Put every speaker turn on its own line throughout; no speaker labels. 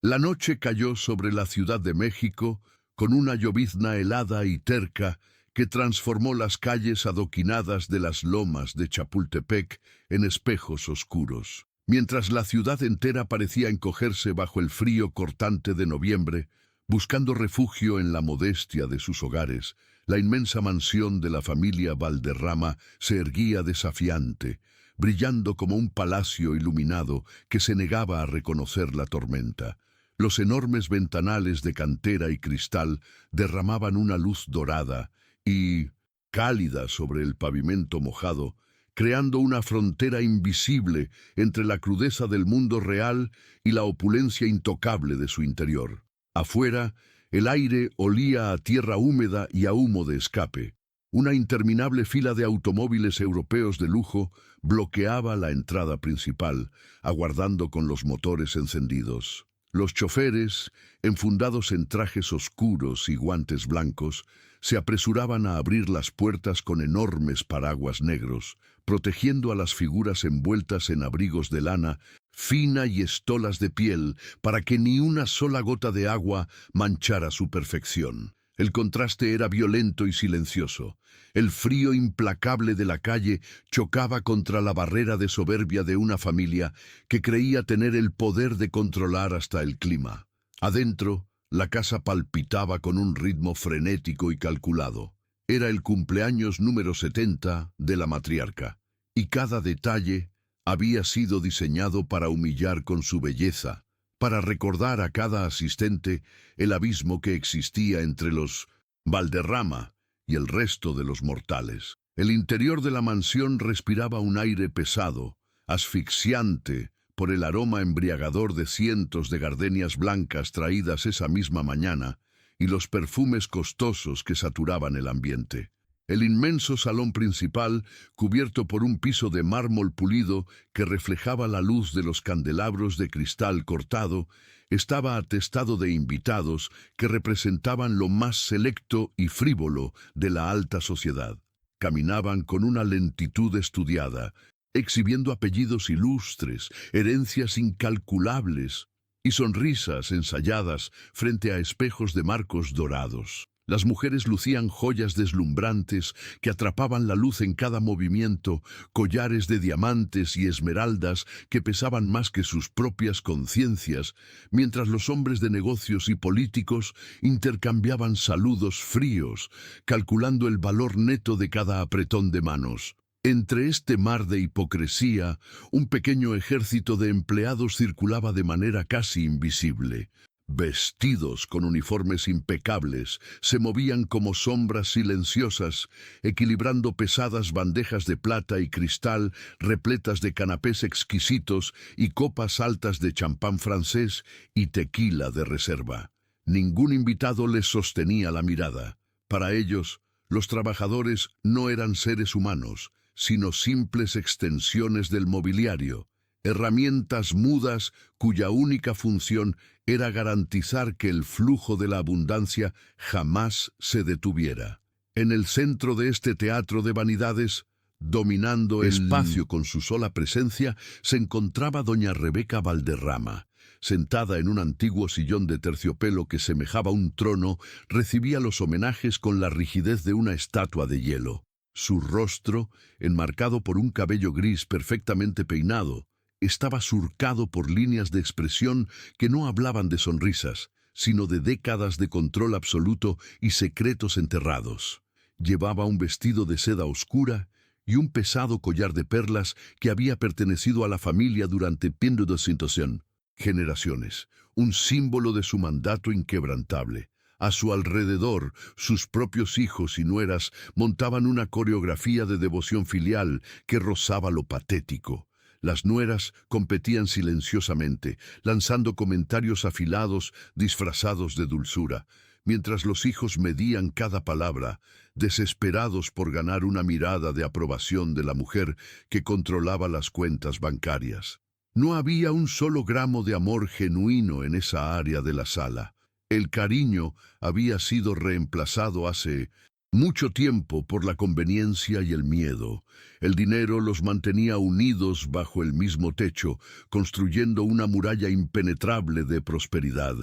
La noche cayó sobre la Ciudad de México con una llovizna helada y terca que transformó las calles adoquinadas de las lomas de Chapultepec en espejos oscuros. Mientras la ciudad entera parecía encogerse bajo el frío cortante de noviembre, buscando refugio en la modestia de sus hogares, la inmensa mansión de la familia Valderrama se erguía desafiante, brillando como un palacio iluminado que se negaba a reconocer la tormenta. Los enormes ventanales de cantera y cristal derramaban una luz dorada y cálida sobre el pavimento mojado, creando una frontera invisible entre la crudeza del mundo real y la opulencia intocable de su interior. Afuera, el aire olía a tierra húmeda y a humo de escape. Una interminable fila de automóviles europeos de lujo bloqueaba la entrada principal, aguardando con los motores encendidos. Los choferes, enfundados en trajes oscuros y guantes blancos, se apresuraban a abrir las puertas con enormes paraguas negros, protegiendo a las figuras envueltas en abrigos de lana fina y estolas de piel para que ni una sola gota de agua manchara su perfección. El contraste era violento y silencioso. El frío implacable de la calle chocaba contra la barrera de soberbia de una familia que creía tener el poder de controlar hasta el clima. Adentro, la casa palpitaba con un ritmo frenético y calculado. Era el cumpleaños número 70 de la matriarca, y cada detalle había sido diseñado para humillar con su belleza, para recordar a cada asistente el abismo que existía entre los Valderrama y el resto de los mortales. El interior de la mansión respiraba un aire pesado, asfixiante, por el aroma embriagador de cientos de gardenias blancas traídas esa misma mañana y los perfumes costosos que saturaban el ambiente. El inmenso salón principal, cubierto por un piso de mármol pulido que reflejaba la luz de los candelabros de cristal cortado, estaba atestado de invitados que representaban lo más selecto y frívolo de la alta sociedad. Caminaban con una lentitud estudiada, exhibiendo apellidos ilustres, herencias incalculables y sonrisas ensayadas frente a espejos de marcos dorados. Las mujeres lucían joyas deslumbrantes que atrapaban la luz en cada movimiento, collares de diamantes y esmeraldas que pesaban más que sus propias conciencias, mientras los hombres de negocios y políticos intercambiaban saludos fríos, calculando el valor neto de cada apretón de manos. Entre este mar de hipocresía, un pequeño ejército de empleados circulaba de manera casi invisible. Vestidos con uniformes impecables, se movían como sombras silenciosas, equilibrando pesadas bandejas de plata y cristal repletas de canapés exquisitos y copas altas de champán francés y tequila de reserva. Ningún invitado les sostenía la mirada. Para ellos, los trabajadores no eran seres humanos, sino simples extensiones del mobiliario, herramientas mudas cuya única función era garantizar que el flujo de la abundancia jamás se detuviera. En el centro de este teatro de vanidades, dominando el espacio con su sola presencia, se encontraba doña Rebeca Valderrama. Sentada en un antiguo sillón de terciopelo que semejaba un trono, recibía los homenajes con la rigidez de una estatua de hielo. Su rostro, enmarcado por un cabello gris perfectamente peinado, estaba surcado por líneas de expresión que no hablaban de sonrisas, sino de décadas de control absoluto y secretos enterrados. Llevaba un vestido de seda oscura y un pesado collar de perlas que había pertenecido a la familia durante 200 generaciones, un símbolo de su mandato inquebrantable. A su alrededor, sus propios hijos y nueras montaban una coreografía de devoción filial que rozaba lo patético. Las nueras competían silenciosamente, lanzando comentarios afilados disfrazados de dulzura, mientras los hijos medían cada palabra, desesperados por ganar una mirada de aprobación de la mujer que controlaba las cuentas bancarias. No había un solo gramo de amor genuino en esa área de la sala. El cariño había sido reemplazado hace Mucho tiempo por la conveniencia y el miedo. El dinero los mantenía unidos bajo el mismo techo, construyendo una muralla impenetrable de prosperidad.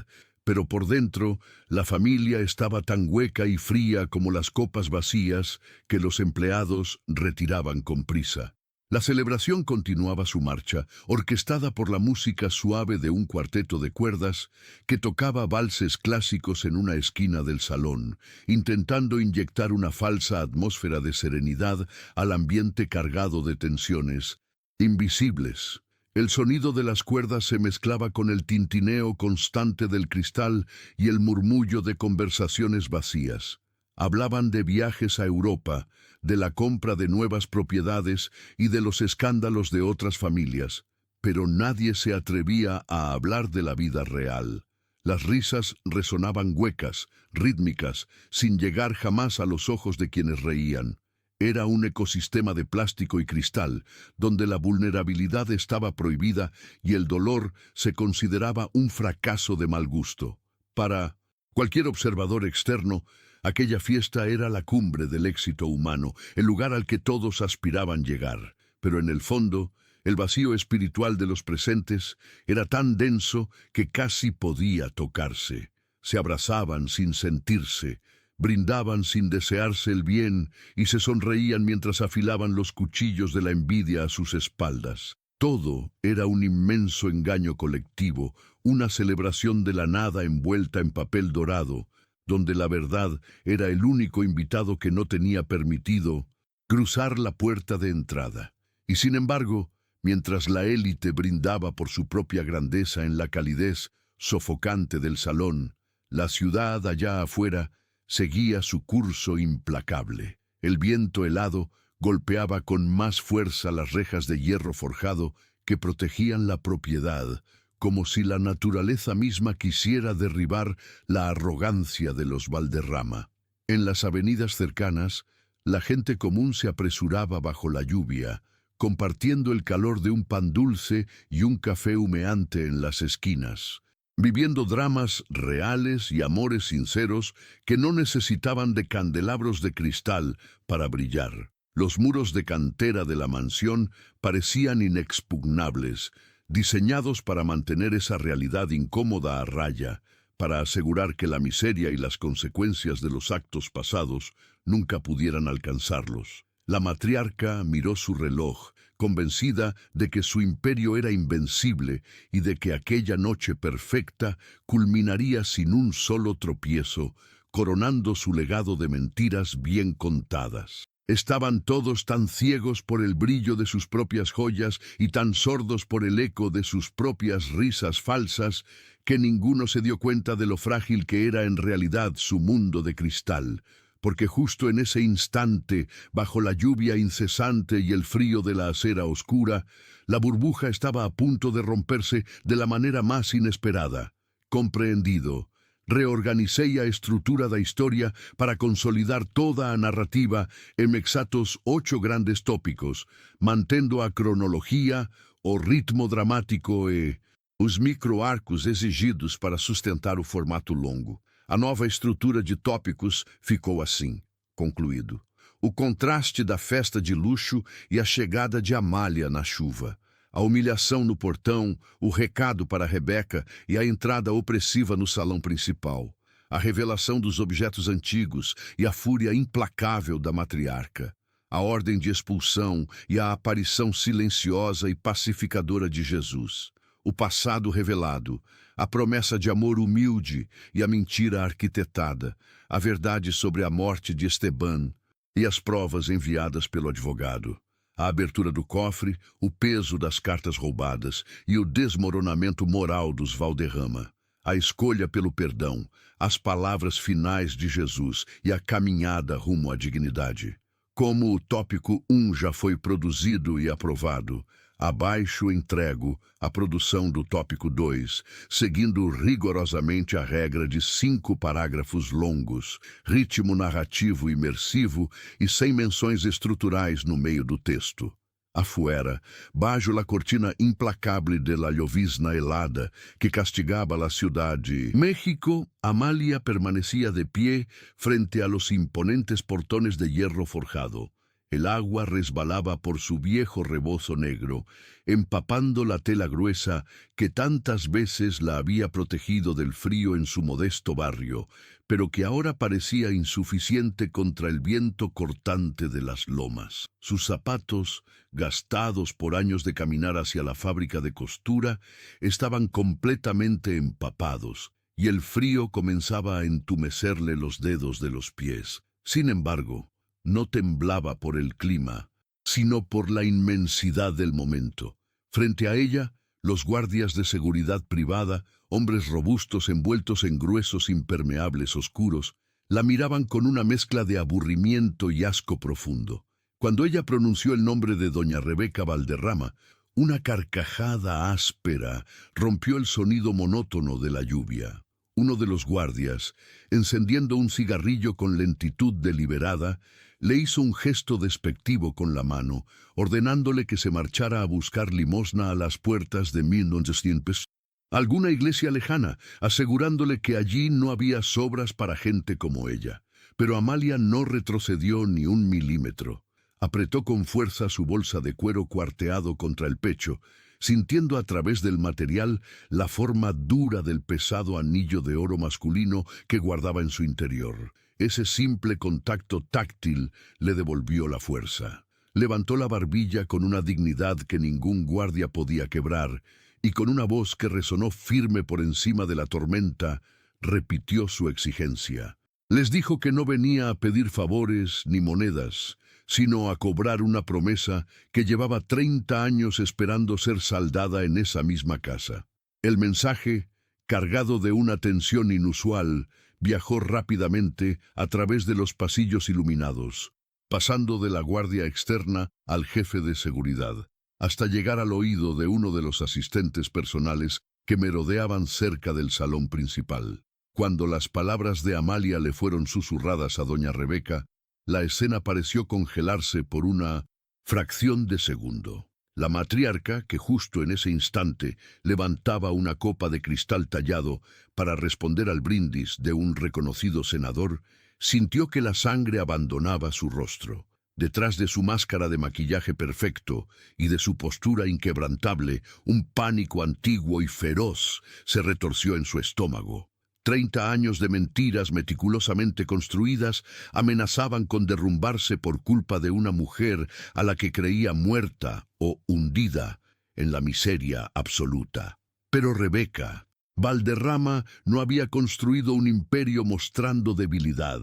Pero por dentro, la familia estaba tan hueca y fría como las copas vacías que los empleados retiraban con prisa. La celebración continuaba su marcha, orquestada por la música suave de un cuarteto de cuerdas que tocaba valses clásicos en una esquina del salón, intentando inyectar una falsa atmósfera de serenidad al ambiente cargado de tensiones invisibles. El sonido de las cuerdas se mezclaba con el tintineo constante del cristal y el murmullo de conversaciones vacías. Hablaban de viajes a Europa, de la compra de nuevas propiedades y de los escándalos de otras familias, pero nadie se atrevía a hablar de la vida real. Las risas resonaban huecas, rítmicas, sin llegar jamás a los ojos de quienes reían. Era un ecosistema de plástico y cristal, donde la vulnerabilidad estaba prohibida y el dolor se consideraba un fracaso de mal gusto. Para cualquier observador externo, aquella fiesta era la cumbre del éxito humano, el lugar al que todos aspiraban llegar. Pero en el fondo, el vacío espiritual de los presentes era tan denso que casi podía tocarse. Se abrazaban sin sentirse, brindaban sin desearse el bien y se sonreían mientras afilaban los cuchillos de la envidia a sus espaldas. Todo era un inmenso engaño colectivo, una celebración de la nada envuelta en papel dorado, donde la verdad era el único invitado que no tenía permitido cruzar la puerta de entrada. Y sin embargo, mientras la élite brindaba por su propia grandeza en la calidez sofocante del salón, la ciudad allá afuera seguía su curso implacable. El viento helado golpeaba con más fuerza las rejas de hierro forjado que protegían la propiedad, como si la naturaleza misma quisiera derribar la arrogancia de los Valderrama. En las avenidas cercanas, la gente común se apresuraba bajo la lluvia, compartiendo el calor de un pan dulce y un café humeante en las esquinas, viviendo dramas reales y amores sinceros que no necesitaban de candelabros de cristal para brillar. Los muros de cantera de la mansión parecían inexpugnables, diseñados para mantener esa realidad incómoda a raya, para asegurar que la miseria y las consecuencias de los actos pasados nunca pudieran alcanzarlos. La matriarca miró su reloj, convencida de que su imperio era invencible y de que aquella noche perfecta culminaría sin un solo tropiezo, coronando su legado de mentiras bien contadas. Estaban todos tan ciegos por el brillo de sus propias joyas y tan sordos por el eco de sus propias risas falsas que ninguno se dio cuenta de lo frágil que era en realidad su mundo de cristal, porque justo en ese instante, bajo la lluvia incesante y el frío de la acera oscura, la burbuja estaba a punto de romperse de la manera más inesperada. Comprendido, reorganicei a estrutura da historia para consolidar toda a narrativa en exatos 8 grandes tópicos, mantendo a cronologia, o ritmo dramático e os microarcos exigidos para sustentar o formato longo. A nova estrutura de tópicos ficou assim, concluído. O contraste da festa de luxo e a chegada de Amália na chuva. A humilhação no portão, o recado para Rebeca e a entrada opressiva no salão principal. A revelação dos objetos antigos e a fúria implacável da matriarca. A ordem de expulsão e a aparição silenciosa e pacificadora de Jesus. O passado revelado, a promessa de amor humilde e a mentira arquitetada, a verdade sobre a morte de Esteban e as provas enviadas pelo advogado, a abertura do cofre, o peso das cartas roubadas e o desmoronamento moral dos Valderrama, a escolha pelo perdão, as palavras finais de Jesus e a caminhada rumo à dignidade. Como o tópico 1 já foi produzido e aprovado, abaixo entrego a produção do tópico 2, seguindo rigorosamente a regra de 5 parágrafos longos, ritmo narrativo imersivo e sem menções estruturais no meio do texto. Afuera, bajo la cortina implacable de la llovizna helada que castigaba la ciudad de México, Amalia permanecía de pie frente a los imponentes portones de hierro forjado. El agua resbalaba por su viejo rebozo negro, empapando la tela gruesa que tantas veces la había protegido del frío en su modesto barrio, pero que ahora parecía insuficiente contra el viento cortante de las lomas. Sus zapatos, gastados por años de caminar hacia la fábrica de costura, estaban completamente empapados, y el frío comenzaba a entumecerle los dedos de los pies. Sin embargo, no temblaba por el clima, sino por la inmensidad del momento. Frente a ella, los guardias de seguridad privada, hombres robustos envueltos en gruesos impermeables oscuros, la miraban con una mezcla de aburrimiento y asco profundo. Cuando ella pronunció el nombre de doña Rebeca Valderrama, una carcajada áspera rompió el sonido monótono de la lluvia. Uno de los guardias, encendiendo un cigarrillo con lentitud deliberada, le hizo un gesto despectivo con la mano, ordenándole que se marchara a buscar limosna a las puertas de 1900, alguna iglesia lejana, asegurándole que allí no había sobras para gente como ella. Pero Amalia no retrocedió ni un milímetro. Apretó con fuerza su bolsa de cuero cuarteado contra el pecho, sintiendo a través del material la forma dura del pesado anillo de oro masculino que guardaba en su interior. Ese simple contacto táctil le devolvió la fuerza. Levantó la barbilla con una dignidad que ningún guardia podía quebrar, y con una voz que resonó firme por encima de la tormenta, repitió su exigencia. Les dijo que no venía a pedir favores ni monedas, sino a cobrar una promesa que llevaba 30 años esperando ser saldada en esa misma casa. El mensaje, cargado de una tensión inusual, viajó rápidamente a través de los pasillos iluminados, pasando de la guardia externa al jefe de seguridad, hasta llegar al oído de uno de los asistentes personales que merodeaban cerca del salón principal. Cuando las palabras de Amalia le fueron susurradas a doña Rebeca, la escena pareció congelarse por una fracción de segundo. La matriarca, que justo en ese instante levantaba una copa de cristal tallado para responder al brindis de un reconocido senador, sintió que la sangre abandonaba su rostro. Detrás de su máscara de maquillaje perfecto y de su postura inquebrantable, un pánico antiguo y feroz se retorció en su estómago. 30 años de mentiras meticulosamente construidas amenazaban con derrumbarse por culpa de una mujer a la que creía muerta o hundida en la miseria absoluta. Pero Rebeca Valderrama no había construido un imperio mostrando debilidad.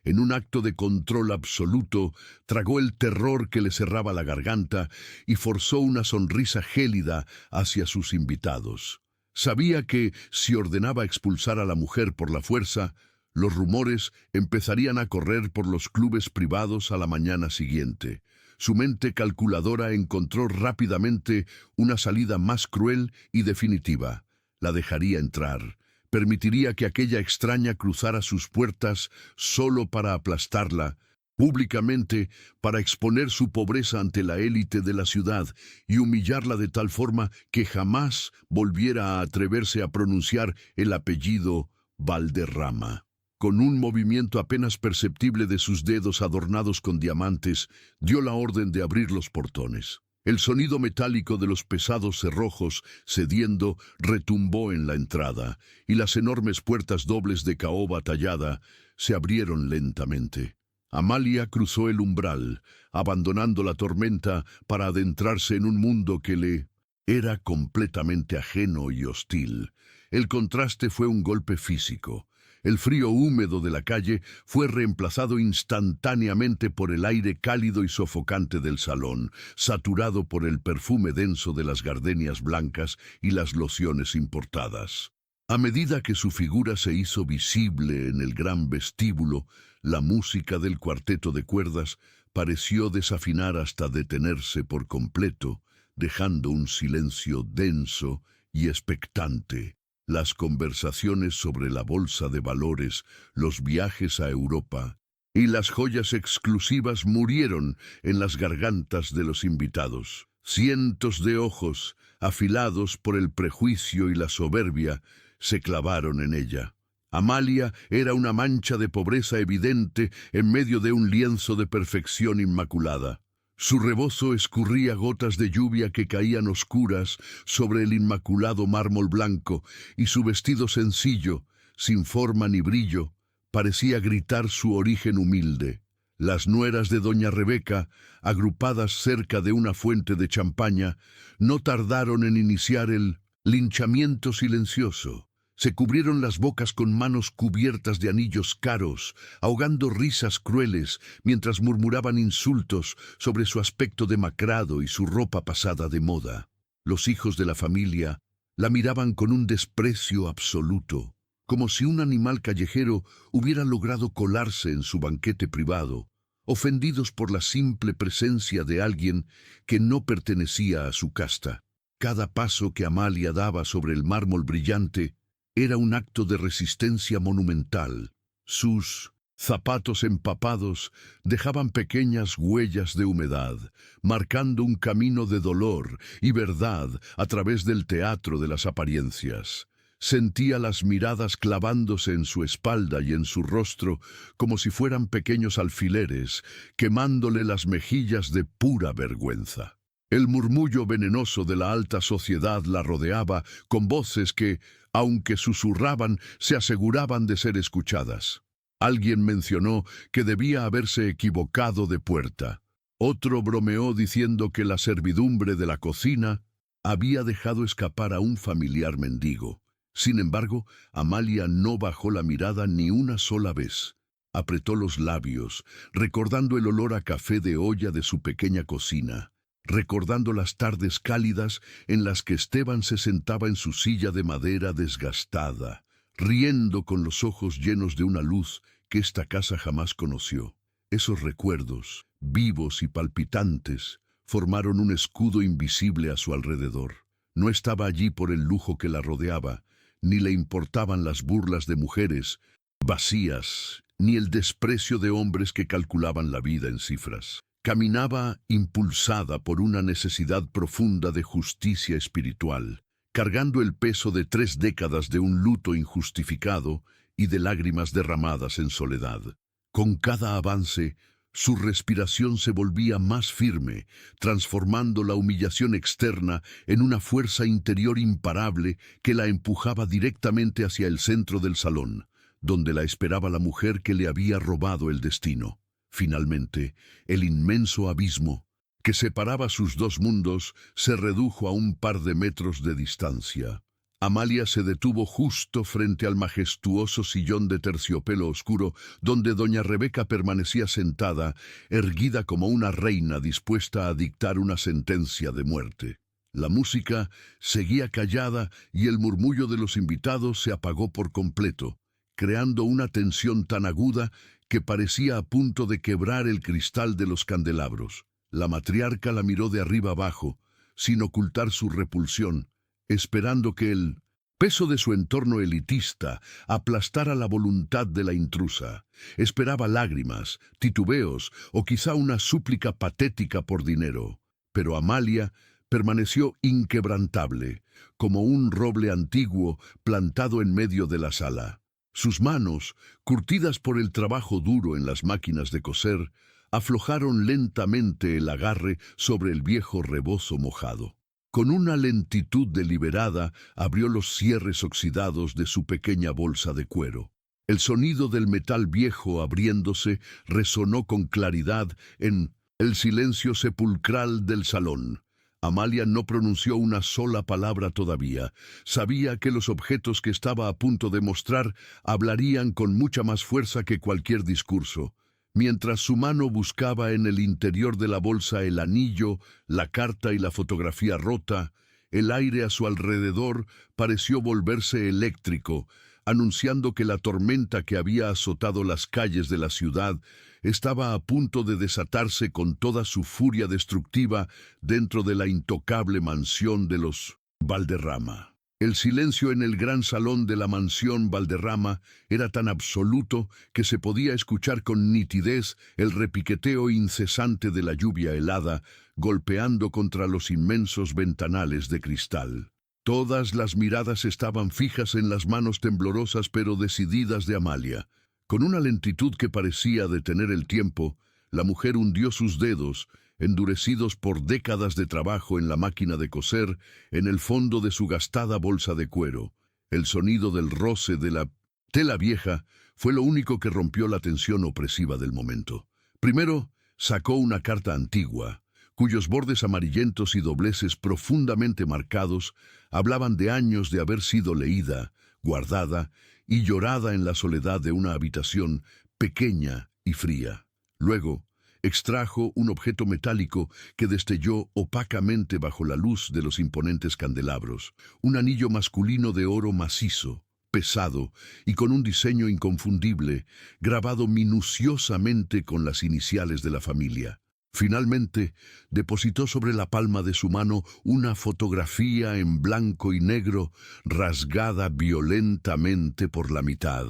En un acto de control absoluto, tragó el terror que le cerraba la garganta y forzó una sonrisa gélida hacia sus invitados. Sabía que, si ordenaba expulsar a la mujer por la fuerza, los rumores empezarían a correr por los clubes privados a la mañana siguiente. Su mente calculadora encontró rápidamente una salida más cruel y definitiva. La dejaría entrar. Permitiría que aquella extraña cruzara sus puertas solo para aplastarla, públicamente, para exponer su pobreza ante la élite de la ciudad y humillarla de tal forma que jamás volviera a atreverse a pronunciar el apellido Valderrama. Con un movimiento apenas perceptible de sus dedos adornados con diamantes, dio la orden de abrir los portones. El sonido metálico de los pesados cerrojos, cediendo, retumbó en la entrada, y las enormes puertas dobles de caoba tallada se abrieron lentamente. Amalia cruzó el umbral, abandonando la tormenta para adentrarse en un mundo que le era completamente ajeno y hostil. El contraste fue un golpe físico. El frío húmedo de la calle fue reemplazado instantáneamente por el aire cálido y sofocante del salón, saturado por el perfume denso de las gardenias blancas y las lociones importadas. A medida que su figura se hizo visible en el gran vestíbulo, la música del cuarteto de cuerdas pareció desafinar hasta detenerse por completo, dejando un silencio denso y expectante. Las conversaciones sobre la bolsa de valores, los viajes a Europa y las joyas exclusivas murieron en las gargantas de los invitados. Cientos de ojos, afilados por el prejuicio y la soberbia, se clavaron en ella. Amalia era una mancha de pobreza evidente en medio de un lienzo de perfección inmaculada. Su rebozo escurría gotas de lluvia que caían oscuras sobre el inmaculado mármol blanco, y su vestido sencillo, sin forma ni brillo, parecía gritar su origen humilde. Las nueras de doña Rebeca, agrupadas cerca de una fuente de champaña, no tardaron en iniciar el linchamiento silencioso. Se cubrieron las bocas con manos cubiertas de anillos caros, ahogando risas crueles mientras murmuraban insultos sobre su aspecto demacrado y su ropa pasada de moda. Los hijos de la familia la miraban con un desprecio absoluto, como si un animal callejero hubiera logrado colarse en su banquete privado, ofendidos por la simple presencia de alguien que no pertenecía a su casta. Cada paso que Amalia daba sobre el mármol brillante era un acto de resistencia monumental. Sus zapatos empapados dejaban pequeñas huellas de humedad, marcando un camino de dolor y verdad a través del teatro de las apariencias. Sentía las miradas clavándose en su espalda y en su rostro como si fueran pequeños alfileres, quemándole las mejillas de pura vergüenza. El murmullo venenoso de la alta sociedad la rodeaba con voces que, aunque susurraban, se aseguraban de ser escuchadas. Alguien mencionó que debía haberse equivocado de puerta. Otro bromeó diciendo que la servidumbre de la cocina había dejado escapar a un familiar mendigo. Sin embargo, Amalia no bajó la mirada ni una sola vez. Apretó los labios, recordando el olor a café de olla de su pequeña cocina, recordando las tardes cálidas en las que Esteban se sentaba en su silla de madera desgastada, riendo con los ojos llenos de una luz que esta casa jamás conoció. Esos recuerdos, vivos y palpitantes, formaron un escudo invisible a su alrededor. No estaba allí por el lujo que la rodeaba, ni le importaban las burlas de mujeres vacías, ni el desprecio de hombres que calculaban la vida en cifras. Caminaba impulsada por una necesidad profunda de justicia espiritual, cargando el peso de 3 décadas de un luto injustificado y de lágrimas derramadas en soledad. Con cada avance, su respiración se volvía más firme, transformando la humillación externa en una fuerza interior imparable que la empujaba directamente hacia el centro del salón, donde la esperaba la mujer que le había robado el destino. Finalmente, el inmenso abismo que separaba sus dos mundos se redujo a un par de metros de distancia. Amalia se detuvo justo frente al majestuoso sillón de terciopelo oscuro donde doña Rebeca permanecía sentada, erguida como una reina dispuesta a dictar una sentencia de muerte. La música seguía callada y el murmullo de los invitados se apagó por completo, creando una tensión tan aguda que parecía a punto de quebrar el cristal de los candelabros. La matriarca la miró de arriba abajo, sin ocultar su repulsión, esperando que el peso de su entorno elitista aplastara la voluntad de la intrusa. Esperaba lágrimas, titubeos o quizá una súplica patética por dinero. Pero Amalia permaneció inquebrantable, como un roble antiguo plantado en medio de la sala. Sus manos, curtidas por el trabajo duro en las máquinas de coser, aflojaron lentamente el agarre sobre el viejo rebozo mojado. Con una lentitud deliberada, abrió los cierres oxidados de su pequeña bolsa de cuero. El sonido del metal viejo abriéndose resonó con claridad en el silencio sepulcral del salón. Amalia no pronunció una sola palabra todavía. Sabía que los objetos que estaba a punto de mostrar hablarían con mucha más fuerza que cualquier discurso. Mientras su mano buscaba en el interior de la bolsa el anillo, la carta y la fotografía rota, el aire a su alrededor pareció volverse eléctrico, anunciando que la tormenta que había azotado las calles de la ciudad estaba a punto de desatarse con toda su furia destructiva dentro de la intocable mansión de los Valderrama. El silencio en el gran salón de la mansión Valderrama era tan absoluto que se podía escuchar con nitidez el repiqueteo incesante de la lluvia helada golpeando contra los inmensos ventanales de cristal. Todas las miradas estaban fijas en las manos temblorosas pero decididas de Amalia. Con una lentitud que parecía detener el tiempo, la mujer hundió sus dedos, endurecidos por décadas de trabajo en la máquina de coser, en el fondo de su gastada bolsa de cuero. El sonido del roce de la tela vieja fue lo único que rompió la tensión opresiva del momento. Primero, sacó una carta antigua, cuyos bordes amarillentos y dobleces profundamente marcados hablaban de años de haber sido leída, guardada y llorada en la soledad de una habitación pequeña y fría. Luego, extrajo un objeto metálico que destelló opacamente bajo la luz de los imponentes candelabros, un anillo masculino de oro macizo, pesado y con un diseño inconfundible, grabado minuciosamente con las iniciales de la familia. Finalmente, depositó sobre la palma de su mano una fotografía en blanco y negro, rasgada violentamente por la mitad.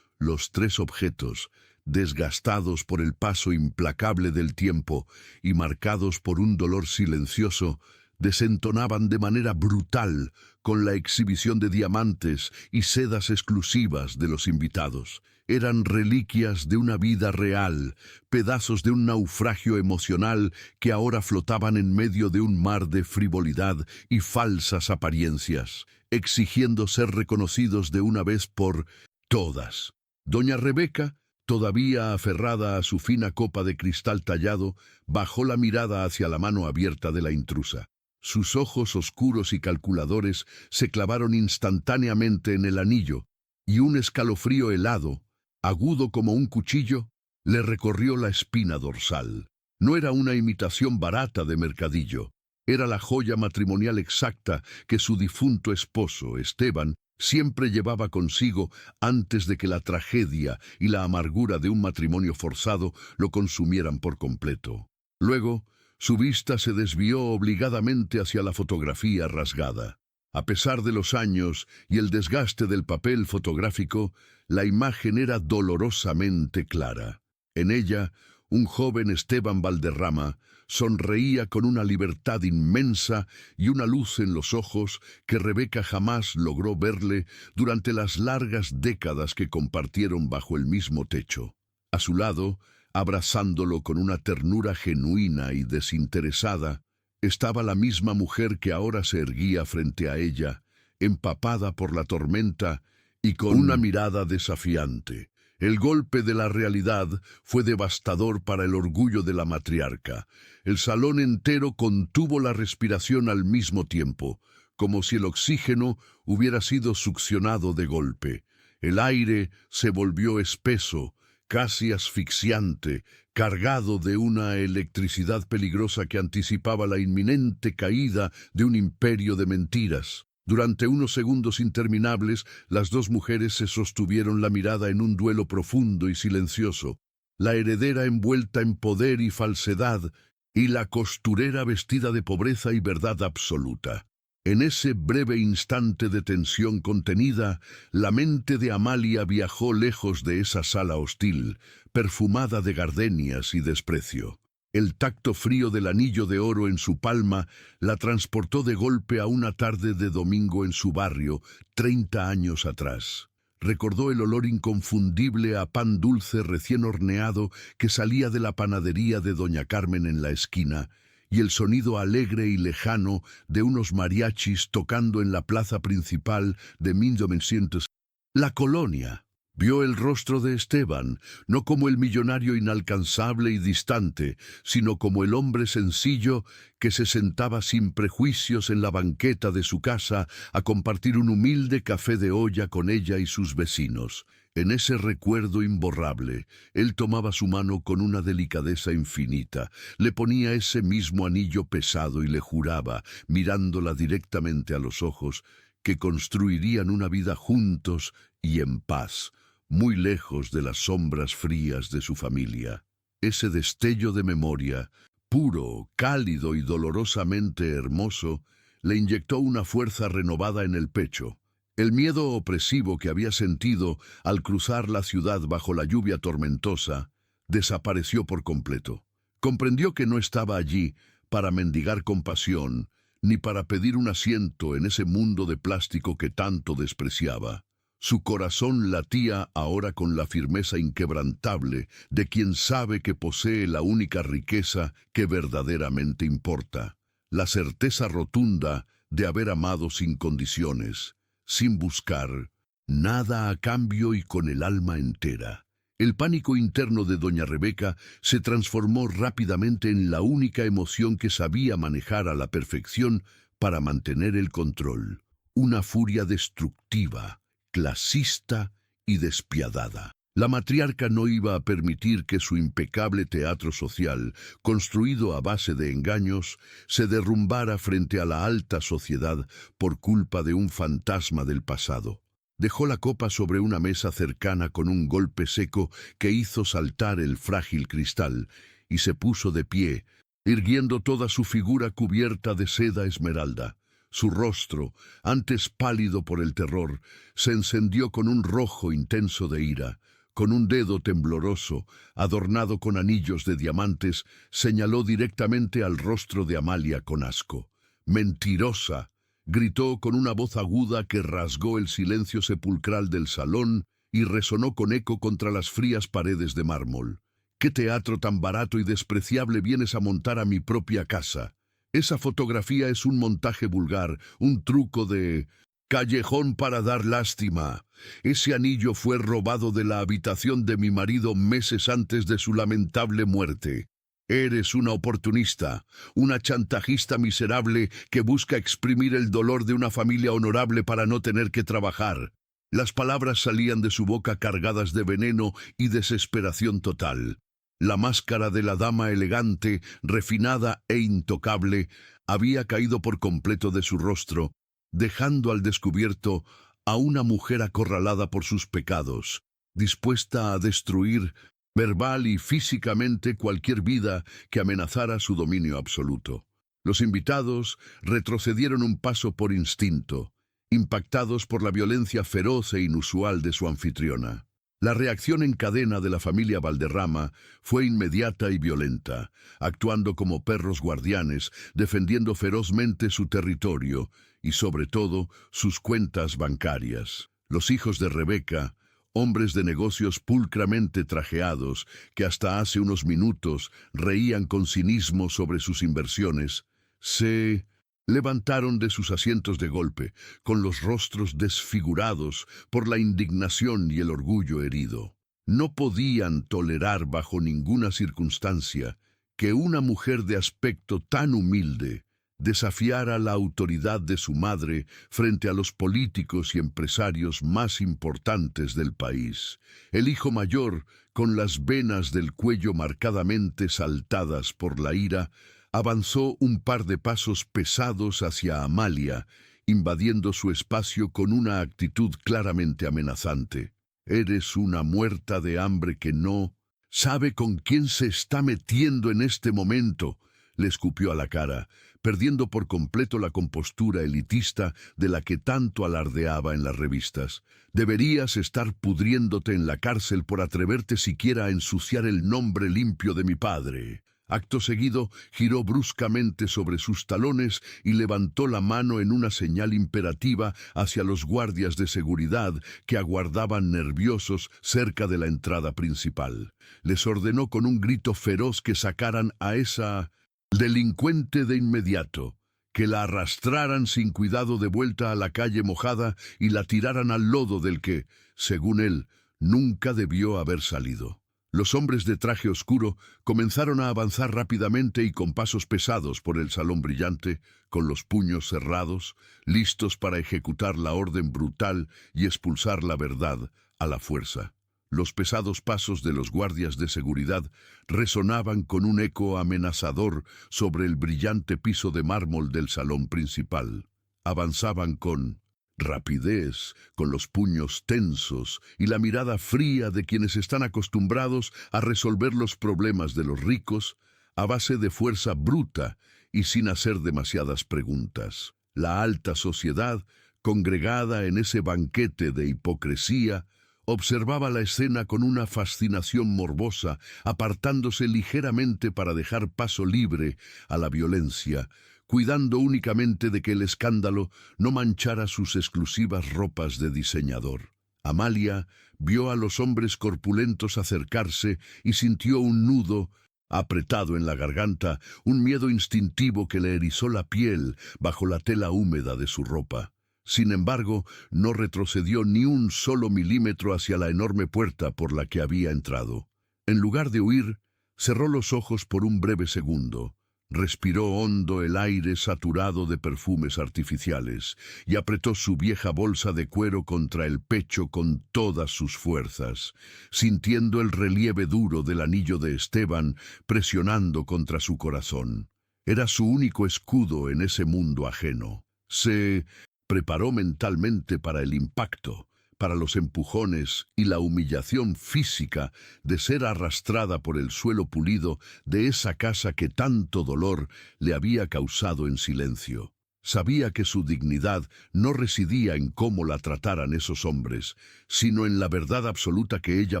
Los tres objetos, desgastados por el paso implacable del tiempo y marcados por un dolor silencioso, desentonaban de manera brutal con la exhibición de diamantes y sedas exclusivas de los invitados. Eran reliquias de una vida real, pedazos de un naufragio emocional que ahora flotaban en medio de un mar de frivolidad y falsas apariencias, exigiendo ser reconocidos de una vez por todas. Doña Rebeca, todavía aferrada a su fina copa de cristal tallado, bajó la mirada hacia la mano abierta de la intrusa. Sus ojos oscuros y calculadores se clavaron instantáneamente en el anillo, y un escalofrío helado, agudo como un cuchillo, le recorrió la espina dorsal. No era una imitación barata de mercadillo, era la joya matrimonial exacta que su difunto esposo, Esteban, siempre llevaba consigo antes de que la tragedia y la amargura de un matrimonio forzado lo consumieran por completo. Luego, su vista se desvió obligadamente hacia la fotografía rasgada. A pesar de los años y el desgaste del papel fotográfico, la imagen era dolorosamente clara. En ella, un joven Esteban Valderrama sonreía con una libertad inmensa y una luz en los ojos que Rebeca jamás logró verle durante las largas décadas que compartieron bajo el mismo techo. A su lado, abrazándolo con una ternura genuina y desinteresada, estaba la misma mujer que ahora se erguía frente a ella, empapada por la tormenta y con una mirada desafiante. El golpe de la realidad fue devastador para el orgullo de la matriarca. El salón entero contuvo la respiración al mismo tiempo, como si el oxígeno hubiera sido succionado de golpe. El aire se volvió espeso, casi asfixiante, cargado de una electricidad peligrosa que anticipaba la inminente caída de un imperio de mentiras. Durante unos segundos interminables, las dos mujeres se sostuvieron la mirada en un duelo profundo y silencioso. La heredera envuelta en poder y falsedad, y la costurera vestida de pobreza y verdad absoluta. En ese breve instante de tensión contenida, la mente de Amalia viajó lejos de esa sala hostil, perfumada de gardenias y desprecio. El tacto frío del anillo de oro en su palma la transportó de golpe a una tarde de domingo en su barrio, 30 años atrás. Recordó el olor inconfundible a pan dulce recién horneado que salía de la panadería de doña Carmen en la esquina, y el sonido alegre y lejano de unos mariachis tocando en la plaza principal de 1900. La colonia vio el rostro de Esteban, no como el millonario inalcanzable y distante, sino como el hombre sencillo que se sentaba sin prejuicios en la banqueta de su casa a compartir un humilde café de olla con ella y sus vecinos. En ese recuerdo imborrable, él tomaba su mano con una delicadeza infinita, le ponía ese mismo anillo pesado y le juraba, mirándola directamente a los ojos, que construirían una vida juntos y en paz, muy lejos de las sombras frías de su familia. Ese destello de memoria, puro, cálido y dolorosamente hermoso, le inyectó una fuerza renovada en el pecho. El miedo opresivo que había sentido al cruzar la ciudad bajo la lluvia tormentosa desapareció por completo. Comprendió que no estaba allí para mendigar compasión, ni para pedir un asiento en ese mundo de plástico que tanto despreciaba. Su corazón latía ahora con la firmeza inquebrantable de quien sabe que posee la única riqueza que verdaderamente importa, la certeza rotunda de haber amado sin condiciones, sin buscar nada a cambio y con el alma entera. El pánico interno de doña Rebeca se transformó rápidamente en la única emoción que sabía manejar a la perfección para mantener el control. Una furia destructiva, clasista y despiadada. La matriarca no iba a permitir que su impecable teatro social, construido a base de engaños, se derrumbara frente a la alta sociedad por culpa de un fantasma del pasado. Dejó la copa sobre una mesa cercana con un golpe seco que hizo saltar el frágil cristal, y se puso de pie, irguiendo toda su figura cubierta de seda esmeralda. Su rostro, antes pálido por el terror, se encendió con un rojo intenso de ira. Con un dedo tembloroso, adornado con anillos de diamantes, señaló directamente al rostro de Amalia con asco. «¡Mentirosa!», gritó con una voz aguda que rasgó el silencio sepulcral del salón y resonó con eco contra las frías paredes de mármol. «¿Qué teatro tan barato y despreciable vienes a montar a mi propia casa? Esa fotografía es un montaje vulgar, un truco de callejón para dar lástima. Ese anillo fue robado de la habitación de mi marido meses antes de su lamentable muerte. Eres una oportunista, una chantajista miserable que busca exprimir el dolor de una familia honorable para no tener que trabajar». Las palabras salían de su boca cargadas de veneno y desesperación total. La máscara de la dama elegante, refinada e intocable, había caído por completo de su rostro, dejando al descubierto a una mujer acorralada por sus pecados, dispuesta a destruir verbal y físicamente cualquier vida que amenazara su dominio absoluto. Los invitados retrocedieron un paso por instinto, impactados por la violencia feroz e inusual de su anfitriona. La reacción en cadena de la familia Valderrama fue inmediata y violenta, actuando como perros guardianes, defendiendo ferozmente su territorio y, sobre todo, sus cuentas bancarias. Los hijos de Rebeca, hombres de negocios pulcramente trajeados, que hasta hace unos minutos reían con cinismo sobre sus inversiones, se levantaron de sus asientos de golpe, con los rostros desfigurados por la indignación y el orgullo herido. No podían tolerar bajo ninguna circunstancia que una mujer de aspecto tan humilde desafiara la autoridad de su madre frente a los políticos y empresarios más importantes del país. El hijo mayor, con las venas del cuello marcadamente saltadas por la ira, avanzó un par de pasos pesados hacia Amalia, invadiendo su espacio con una actitud claramente amenazante. «Eres una muerta de hambre que no sabe con quién se está metiendo en este momento», le escupió a la cara, perdiendo por completo la compostura elitista de la que tanto alardeaba en las revistas. «Deberías estar pudriéndote en la cárcel por atreverte siquiera a ensuciar el nombre limpio de mi padre». Acto seguido, giró bruscamente sobre sus talones y levantó la mano en una señal imperativa hacia los guardias de seguridad que aguardaban nerviosos cerca de la entrada principal. Les ordenó con un grito feroz que sacaran a esa delincuente de inmediato, que la arrastraran sin cuidado de vuelta a la calle mojada y la tiraran al lodo del que, según él, nunca debió haber salido. Los hombres de traje oscuro comenzaron a avanzar rápidamente y con pasos pesados por el salón brillante, con los puños cerrados, listos para ejecutar la orden brutal y expulsar la verdad a la fuerza. Los pesados pasos de los guardias de seguridad resonaban con un eco amenazador sobre el brillante piso de mármol del salón principal. Avanzaban con rapidez, con los puños tensos y la mirada fría de quienes están acostumbrados a resolver los problemas de los ricos a base de fuerza bruta y sin hacer demasiadas preguntas. La alta sociedad, congregada en ese banquete de hipocresía, observaba la escena con una fascinación morbosa, apartándose ligeramente para dejar paso libre a la violencia, cuidando únicamente de que el escándalo no manchara sus exclusivas ropas de diseñador. Amalia vio a los hombres corpulentos acercarse y sintió un nudo apretado en la garganta, un miedo instintivo que le erizó la piel bajo la tela húmeda de su ropa. Sin embargo, no retrocedió ni un solo milímetro hacia la enorme puerta por la que había entrado. En lugar de huir, cerró los ojos por un breve segundo. Respiró hondo el aire saturado de perfumes artificiales y apretó su vieja bolsa de cuero contra el pecho con todas sus fuerzas, sintiendo el relieve duro del anillo de Esteban presionando contra su corazón. Era su único escudo en ese mundo ajeno. Se preparó mentalmente para el impacto, para los empujones y la humillación física de ser arrastrada por el suelo pulido de esa casa que tanto dolor le había causado en silencio. Sabía que su dignidad no residía en cómo la trataran esos hombres, sino en la verdad absoluta que ella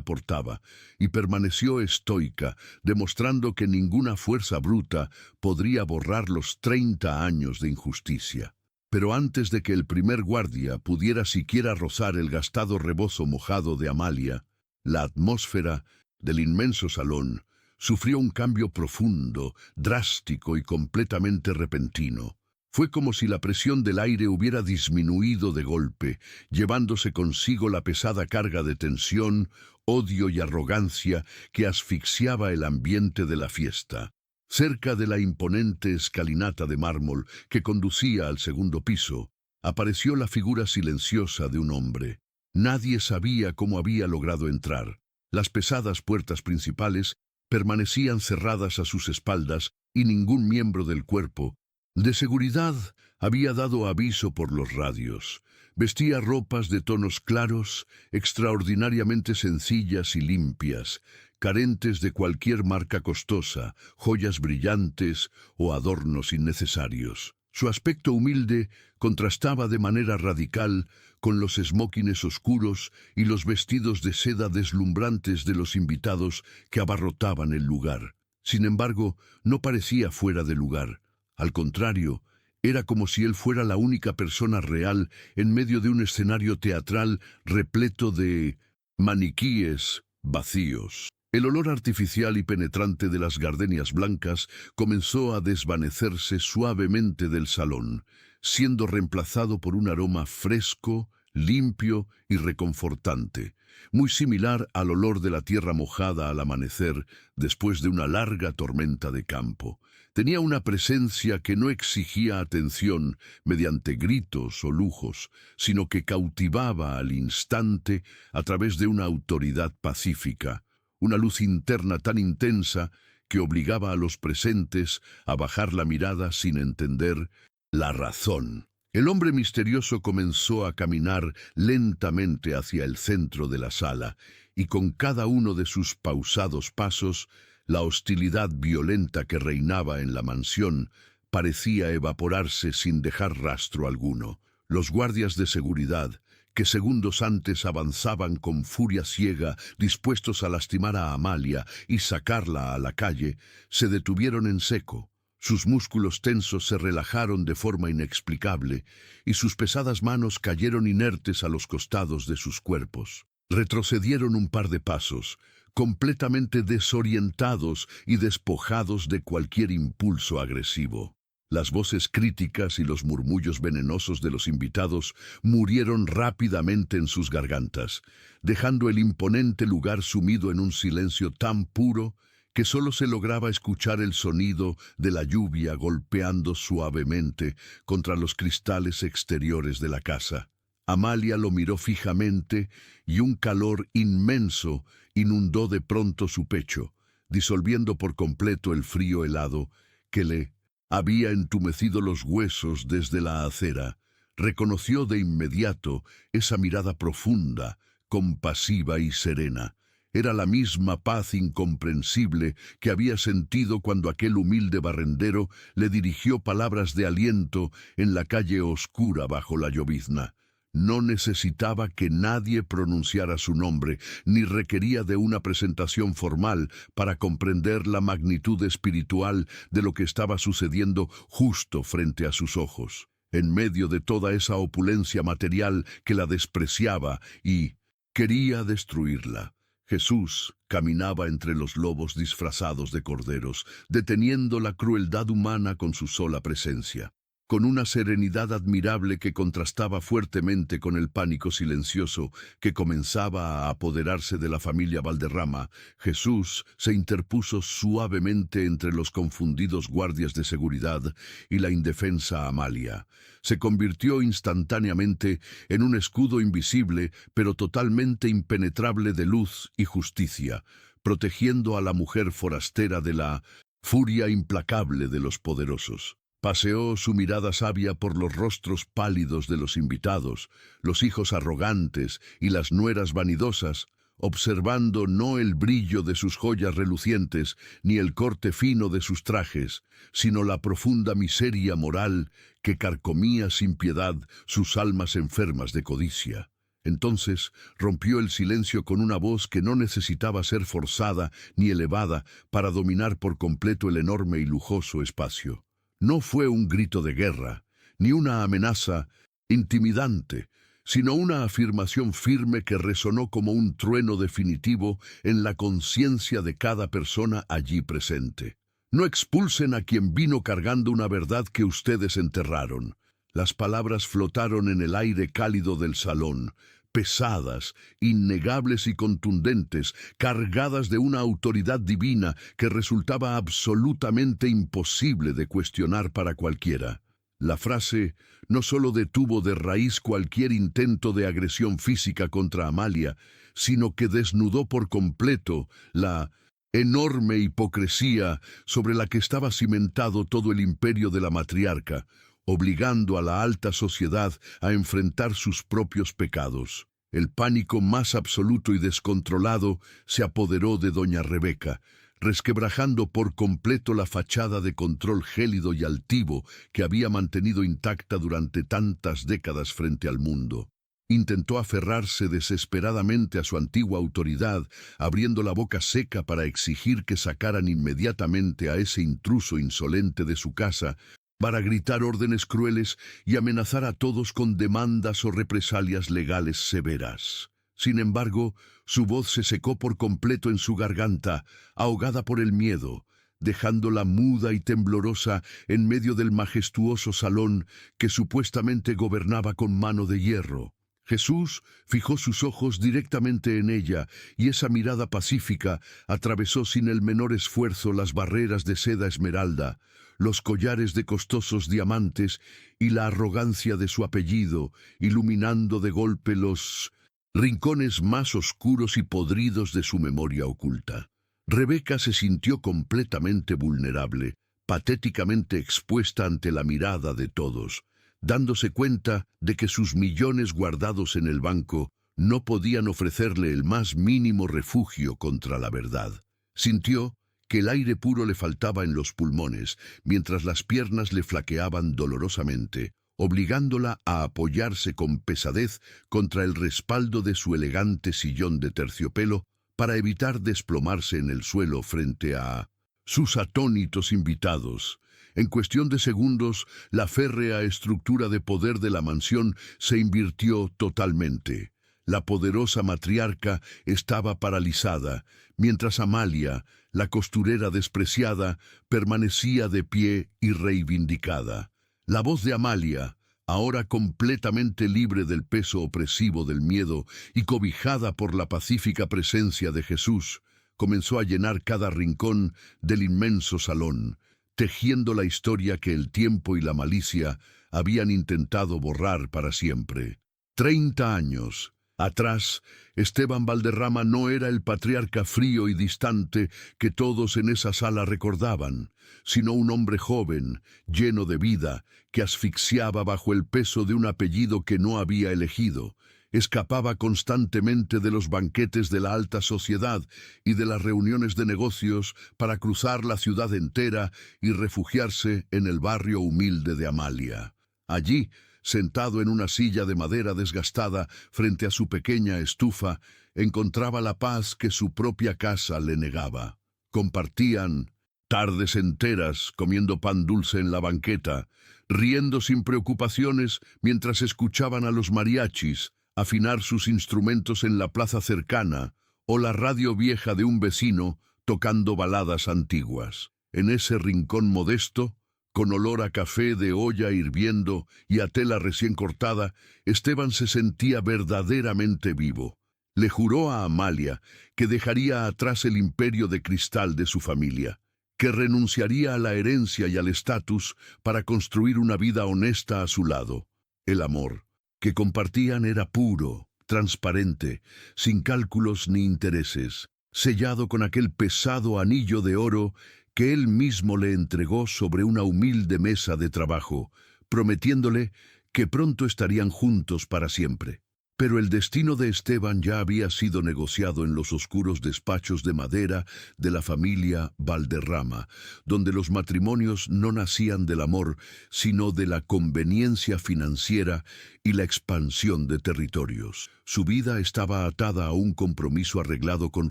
portaba, y permaneció estoica, demostrando que ninguna fuerza bruta podría borrar los 30 años de injusticia. Pero antes de que el primer guardia pudiera siquiera rozar el gastado rebozo mojado de Amalia, la atmósfera del inmenso salón sufrió un cambio profundo, drástico y completamente repentino. Fue como si la presión del aire hubiera disminuido de golpe, llevándose consigo la pesada carga de tensión, odio y arrogancia que asfixiaba el ambiente de la fiesta. Cerca de la imponente escalinata de mármol que conducía al segundo piso, apareció la figura silenciosa de un hombre. Nadie sabía cómo había logrado entrar. Las pesadas puertas principales permanecían cerradas a sus espaldas y ningún miembro del cuerpo de seguridad había dado aviso por los radios. Vestía ropas de tonos claros, extraordinariamente sencillas y limpias, carentes de cualquier marca costosa, joyas brillantes o adornos innecesarios. Su aspecto humilde contrastaba de manera radical con los esmóquines oscuros y los vestidos de seda deslumbrantes de los invitados que abarrotaban el lugar. Sin embargo, no parecía fuera de lugar. Al contrario, era como si él fuera la única persona real en medio de un escenario teatral repleto de maniquíes vacíos. El olor artificial y penetrante de las gardenias blancas comenzó a desvanecerse suavemente del salón, siendo reemplazado por un aroma fresco, limpio y reconfortante, muy similar al olor de la tierra mojada al amanecer después de una larga tormenta de campo. Tenía una presencia que no exigía atención mediante gritos o lujos, sino que cautivaba al instante a través de una autoridad pacífica, una luz interna tan intensa que obligaba a los presentes a bajar la mirada sin entender la razón. El hombre misterioso comenzó a caminar lentamente hacia el centro de la sala, y con cada uno de sus pausados pasos, la hostilidad violenta que reinaba en la mansión parecía evaporarse sin dejar rastro alguno. Los guardias de seguridad, que segundos antes avanzaban con furia ciega, dispuestos a lastimar a Amalia y sacarla a la calle, se detuvieron en seco. Sus músculos tensos se relajaron de forma inexplicable y sus pesadas manos cayeron inertes a los costados de sus cuerpos. Retrocedieron un par de pasos, completamente desorientados y despojados de cualquier impulso agresivo. Las voces críticas y los murmullos venenosos de los invitados murieron rápidamente en sus gargantas, dejando el imponente lugar sumido en un silencio tan puro que solo se lograba escuchar el sonido de la lluvia golpeando suavemente contra los cristales exteriores de la casa. Amalia lo miró fijamente y un calor inmenso inundó de pronto su pecho, disolviendo por completo el frío helado que le había entumecido los huesos desde la acera. Reconoció de inmediato esa mirada profunda, compasiva y serena. Era la misma paz incomprensible que había sentido cuando aquel humilde barrendero le dirigió palabras de aliento en la calle oscura bajo la llovizna. No necesitaba que nadie pronunciara su nombre, ni requería de una presentación formal para comprender la magnitud espiritual de lo que estaba sucediendo justo frente a sus ojos. En medio de toda esa opulencia material que la despreciaba y quería destruirla, Jesús caminaba entre los lobos disfrazados de corderos, deteniendo la crueldad humana con su sola presencia. Con una serenidad admirable que contrastaba fuertemente con el pánico silencioso que comenzaba a apoderarse de la familia Valderrama, Jesús se interpuso suavemente entre los confundidos guardias de seguridad y la indefensa Amalia. Se convirtió instantáneamente en un escudo invisible, pero totalmente impenetrable de luz y justicia, protegiendo a la mujer forastera de la furia implacable de los poderosos. Paseó su mirada sabia por los rostros pálidos de los invitados, los hijos arrogantes y las nueras vanidosas, observando no el brillo de sus joyas relucientes ni el corte fino de sus trajes, sino la profunda miseria moral que carcomía sin piedad sus almas enfermas de codicia. Entonces rompió el silencio con una voz que no necesitaba ser forzada ni elevada para dominar por completo el enorme y lujoso espacio. No fue un grito de guerra, ni una amenaza intimidante, sino una afirmación firme que resonó como un trueno definitivo en la conciencia de cada persona allí presente. No expulsen a quien vino cargando una verdad que ustedes enterraron. Las palabras flotaron en el aire cálido del salón, pesadas, innegables y contundentes, cargadas de una autoridad divina que resultaba absolutamente imposible de cuestionar para cualquiera. La frase no solo detuvo de raíz cualquier intento de agresión física contra Amalia, sino que desnudó por completo la enorme hipocresía sobre la que estaba cimentado todo el imperio de la matriarca, obligando a la alta sociedad a enfrentar sus propios pecados. El pánico más absoluto y descontrolado se apoderó de doña Rebeca, resquebrajando por completo la fachada de control gélido y altivo que había mantenido intacta durante tantas décadas frente al mundo. Intentó aferrarse desesperadamente a su antigua autoridad, abriendo la boca seca para exigir que sacaran inmediatamente a ese intruso insolente de su casa, para gritar órdenes crueles y amenazar a todos con demandas o represalias legales severas. Sin embargo, su voz se secó por completo en su garganta, ahogada por el miedo, dejándola muda y temblorosa en medio del majestuoso salón que supuestamente gobernaba con mano de hierro. Jesús fijó sus ojos directamente en ella, y esa mirada pacífica atravesó sin el menor esfuerzo las barreras de seda esmeralda, los collares de costosos diamantes y la arrogancia de su apellido, iluminando de golpe los rincones más oscuros y podridos de su memoria oculta. Rebeca se sintió completamente vulnerable, patéticamente expuesta ante la mirada de todos, dándose cuenta de que sus millones guardados en el banco no podían ofrecerle el más mínimo refugio contra la verdad. Sintió que el aire puro le faltaba en los pulmones, mientras las piernas le flaqueaban dolorosamente, obligándola a apoyarse con pesadez contra el respaldo de su elegante sillón de terciopelo para evitar desplomarse en el suelo frente a sus atónitos invitados. En cuestión de segundos, la férrea estructura de poder de la mansión se invirtió totalmente. La poderosa matriarca estaba paralizada, mientras Amalia, la costurera despreciada, permanecía de pie y reivindicada. La voz de Amalia, ahora completamente libre del peso opresivo del miedo y cobijada por la pacífica presencia de Jesús, comenzó a llenar cada rincón del inmenso salón, tejiendo la historia que el tiempo y la malicia habían intentado borrar para siempre. 30 años atrás, Esteban Valderrama no era el patriarca frío y distante que todos en esa sala recordaban, sino un hombre joven, lleno de vida, que asfixiaba bajo el peso de un apellido que no había elegido, Escapaba constantemente de los banquetes de la alta sociedad y de las reuniones de negocios para cruzar la ciudad entera y refugiarse en el barrio humilde de Amalia. Allí, sentado en una silla de madera desgastada frente a su pequeña estufa, encontraba la paz que su propia casa le negaba. Compartían tardes enteras comiendo pan dulce en la banqueta, riendo sin preocupaciones mientras escuchaban a los mariachis afinar sus instrumentos en la plaza cercana o la radio vieja de un vecino tocando baladas antiguas. En ese rincón modesto, con olor a café de olla hirviendo y a tela recién cortada, Esteban se sentía verdaderamente vivo. Le juró a Amalia que dejaría atrás el imperio de cristal de su familia, que renunciaría a la herencia y al estatus para construir una vida honesta a su lado. El amor que compartían era puro, transparente, sin cálculos ni intereses, sellado con aquel pesado anillo de oro que él mismo le entregó sobre una humilde mesa de trabajo, prometiéndole que pronto estarían juntos para siempre. Pero el destino de Esteban ya había sido negociado en los oscuros despachos de madera de la familia Valderrama, donde los matrimonios no nacían del amor, sino de la conveniencia financiera y la expansión de territorios. Su vida estaba atada a un compromiso arreglado con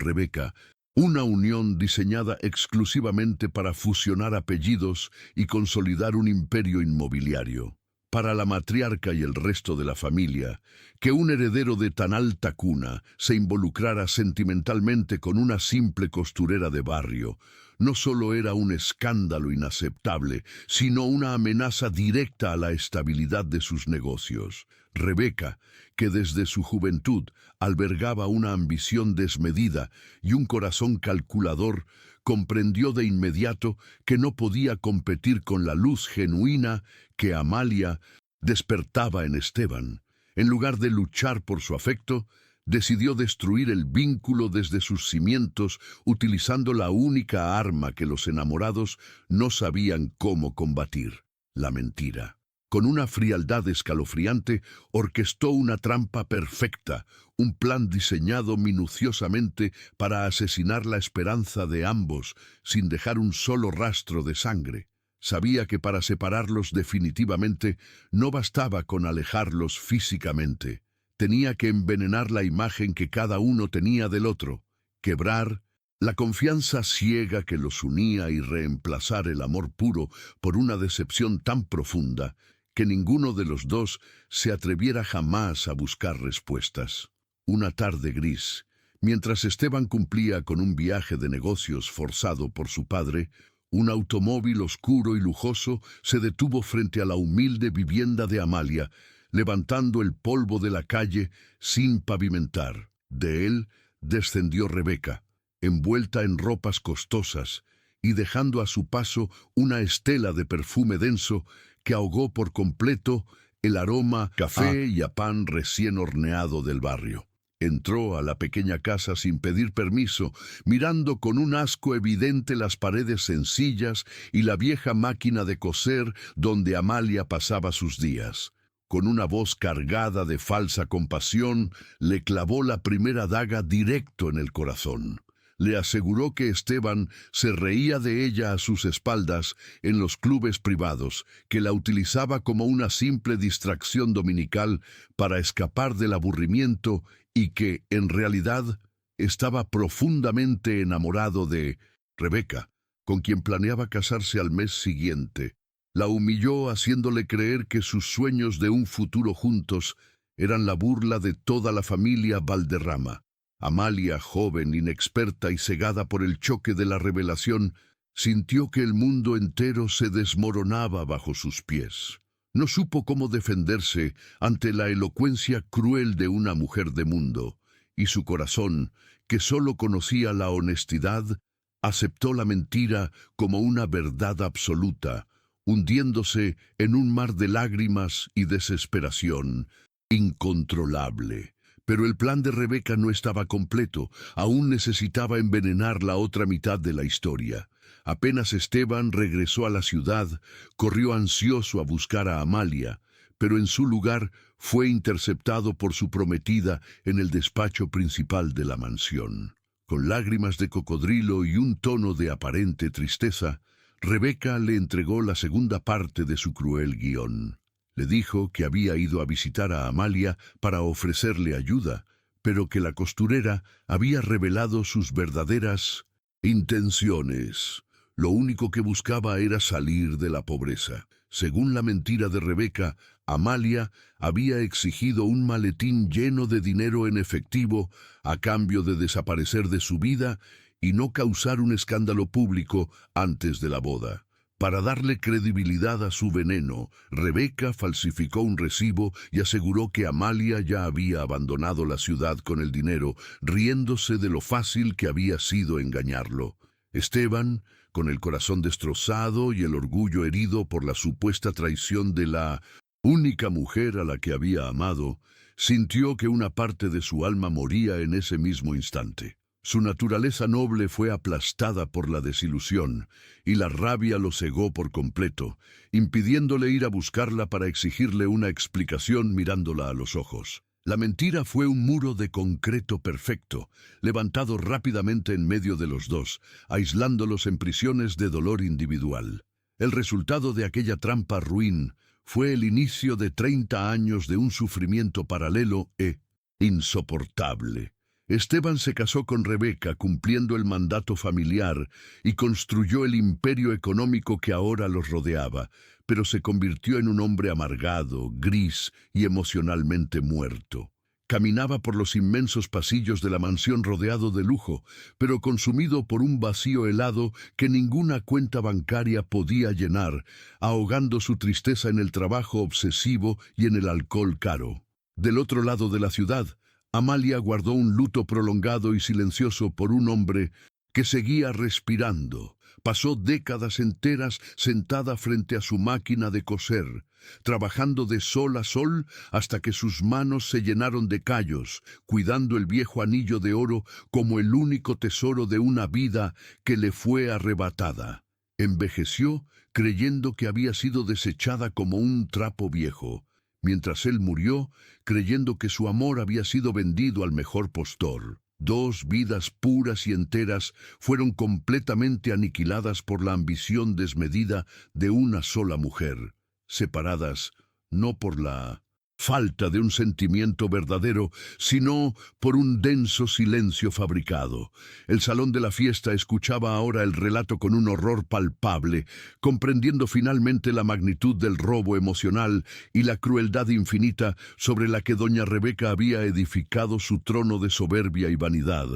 Rebeca, una unión diseñada exclusivamente para fusionar apellidos y consolidar un imperio inmobiliario. Para la matriarca y el resto de la familia, que un heredero de tan alta cuna se involucrara sentimentalmente con una simple costurera de barrio, no solo era un escándalo inaceptable, sino una amenaza directa a la estabilidad de sus negocios. Rebeca, que desde su juventud albergaba una ambición desmedida y un corazón calculador, comprendió de inmediato que no podía competir con la luz genuina que Amalia despertaba en Esteban. En lugar de luchar por su afecto, decidió destruir el vínculo desde sus cimientos, utilizando la única arma que los enamorados no sabían cómo combatir: la mentira. Con una frialdad escalofriante, orquestó una trampa perfecta, un plan diseñado minuciosamente para asesinar la esperanza de ambos, sin dejar un solo rastro de sangre. Sabía que para separarlos definitivamente no bastaba con alejarlos físicamente. Tenía que envenenar la imagen que cada uno tenía del otro, quebrar la confianza ciega que los unía y reemplazar el amor puro por una decepción tan profunda que ninguno de los dos se atreviera jamás a buscar respuestas. Una tarde gris, mientras Esteban cumplía con un viaje de negocios forzado por su padre, un automóvil oscuro y lujoso se detuvo frente a la humilde vivienda de Amalia, levantando el polvo de la calle sin pavimentar. De él descendió Rebeca, envuelta en ropas costosas y dejando a su paso una estela de perfume denso que ahogó por completo el aroma a café y a pan recién horneado del barrio. Entró a la pequeña casa sin pedir permiso, mirando con un asco evidente las paredes sencillas y la vieja máquina de coser donde Amalia pasaba sus días. Con una voz cargada de falsa compasión, le clavó la primera daga directo en el corazón. Le aseguró que Esteban se reía de ella a sus espaldas en los clubes privados, que la utilizaba como una simple distracción dominical para escapar del aburrimiento y que, en realidad, estaba profundamente enamorado de Rebeca, con quien planeaba casarse al mes siguiente. La humilló haciéndole creer que sus sueños de un futuro juntos eran la burla de toda la familia Valderrama. Amalia, joven, inexperta y cegada por el choque de la revelación, sintió que el mundo entero se desmoronaba bajo sus pies. No supo cómo defenderse ante la elocuencia cruel de una mujer de mundo, y su corazón, que solo conocía la honestidad, aceptó la mentira como una verdad absoluta, hundiéndose en un mar de lágrimas y desesperación incontrolable. Pero el plan de Rebeca no estaba completo, aún necesitaba envenenar la otra mitad de la historia. Apenas Esteban regresó a la ciudad, corrió ansioso a buscar a Amalia, pero en su lugar fue interceptado por su prometida en el despacho principal de la mansión. Con lágrimas de cocodrilo y un tono de aparente tristeza, Rebeca le entregó la segunda parte de su cruel guión. Le dijo que había ido a visitar a Amalia para ofrecerle ayuda, pero que la costurera había revelado sus verdaderas intenciones. Lo único que buscaba era salir de la pobreza. Según la mentira de Rebeca, Amalia había exigido un maletín lleno de dinero en efectivo a cambio de desaparecer de su vida y no causar un escándalo público antes de la boda. Para darle credibilidad a su veneno, Rebeca falsificó un recibo y aseguró que Amalia ya había abandonado la ciudad con el dinero, riéndose de lo fácil que había sido engañarlo. Esteban, con el corazón destrozado y el orgullo herido por la supuesta traición de la única mujer a la que había amado, sintió que una parte de su alma moría en ese mismo instante. Su naturaleza noble fue aplastada por la desilusión, y la rabia lo cegó por completo, impidiéndole ir a buscarla para exigirle una explicación mirándola a los ojos. La mentira fue un muro de concreto perfecto, levantado rápidamente en medio de los dos, aislándolos en prisiones de dolor individual. El resultado de aquella trampa ruin fue el inicio de 30 años de un sufrimiento paralelo e insoportable. Esteban se casó con Rebeca cumpliendo el mandato familiar y construyó el imperio económico que ahora los rodeaba, pero se convirtió en un hombre amargado, gris y emocionalmente muerto. Caminaba por los inmensos pasillos de la mansión rodeado de lujo, pero consumido por un vacío helado que ninguna cuenta bancaria podía llenar, ahogando su tristeza en el trabajo obsesivo y en el alcohol caro. Del otro lado de la ciudad, Amalia guardó un luto prolongado y silencioso por un hombre que seguía respirando. Pasó décadas enteras sentada frente a su máquina de coser, trabajando de sol a sol hasta que sus manos se llenaron de callos, cuidando el viejo anillo de oro como el único tesoro de una vida que le fue arrebatada. Envejeció creyendo que había sido desechada como un trapo viejo, mientras él murió creyendo que su amor había sido vendido al mejor postor. 2 vidas puras y enteras fueron completamente aniquiladas por la ambición desmedida de una sola mujer, separadas no por la falta de un sentimiento verdadero, sino por un denso silencio fabricado. El salón de la fiesta escuchaba ahora el relato con un horror palpable, comprendiendo finalmente la magnitud del robo emocional y la crueldad infinita sobre la que doña Rebeca había edificado su trono de soberbia y vanidad.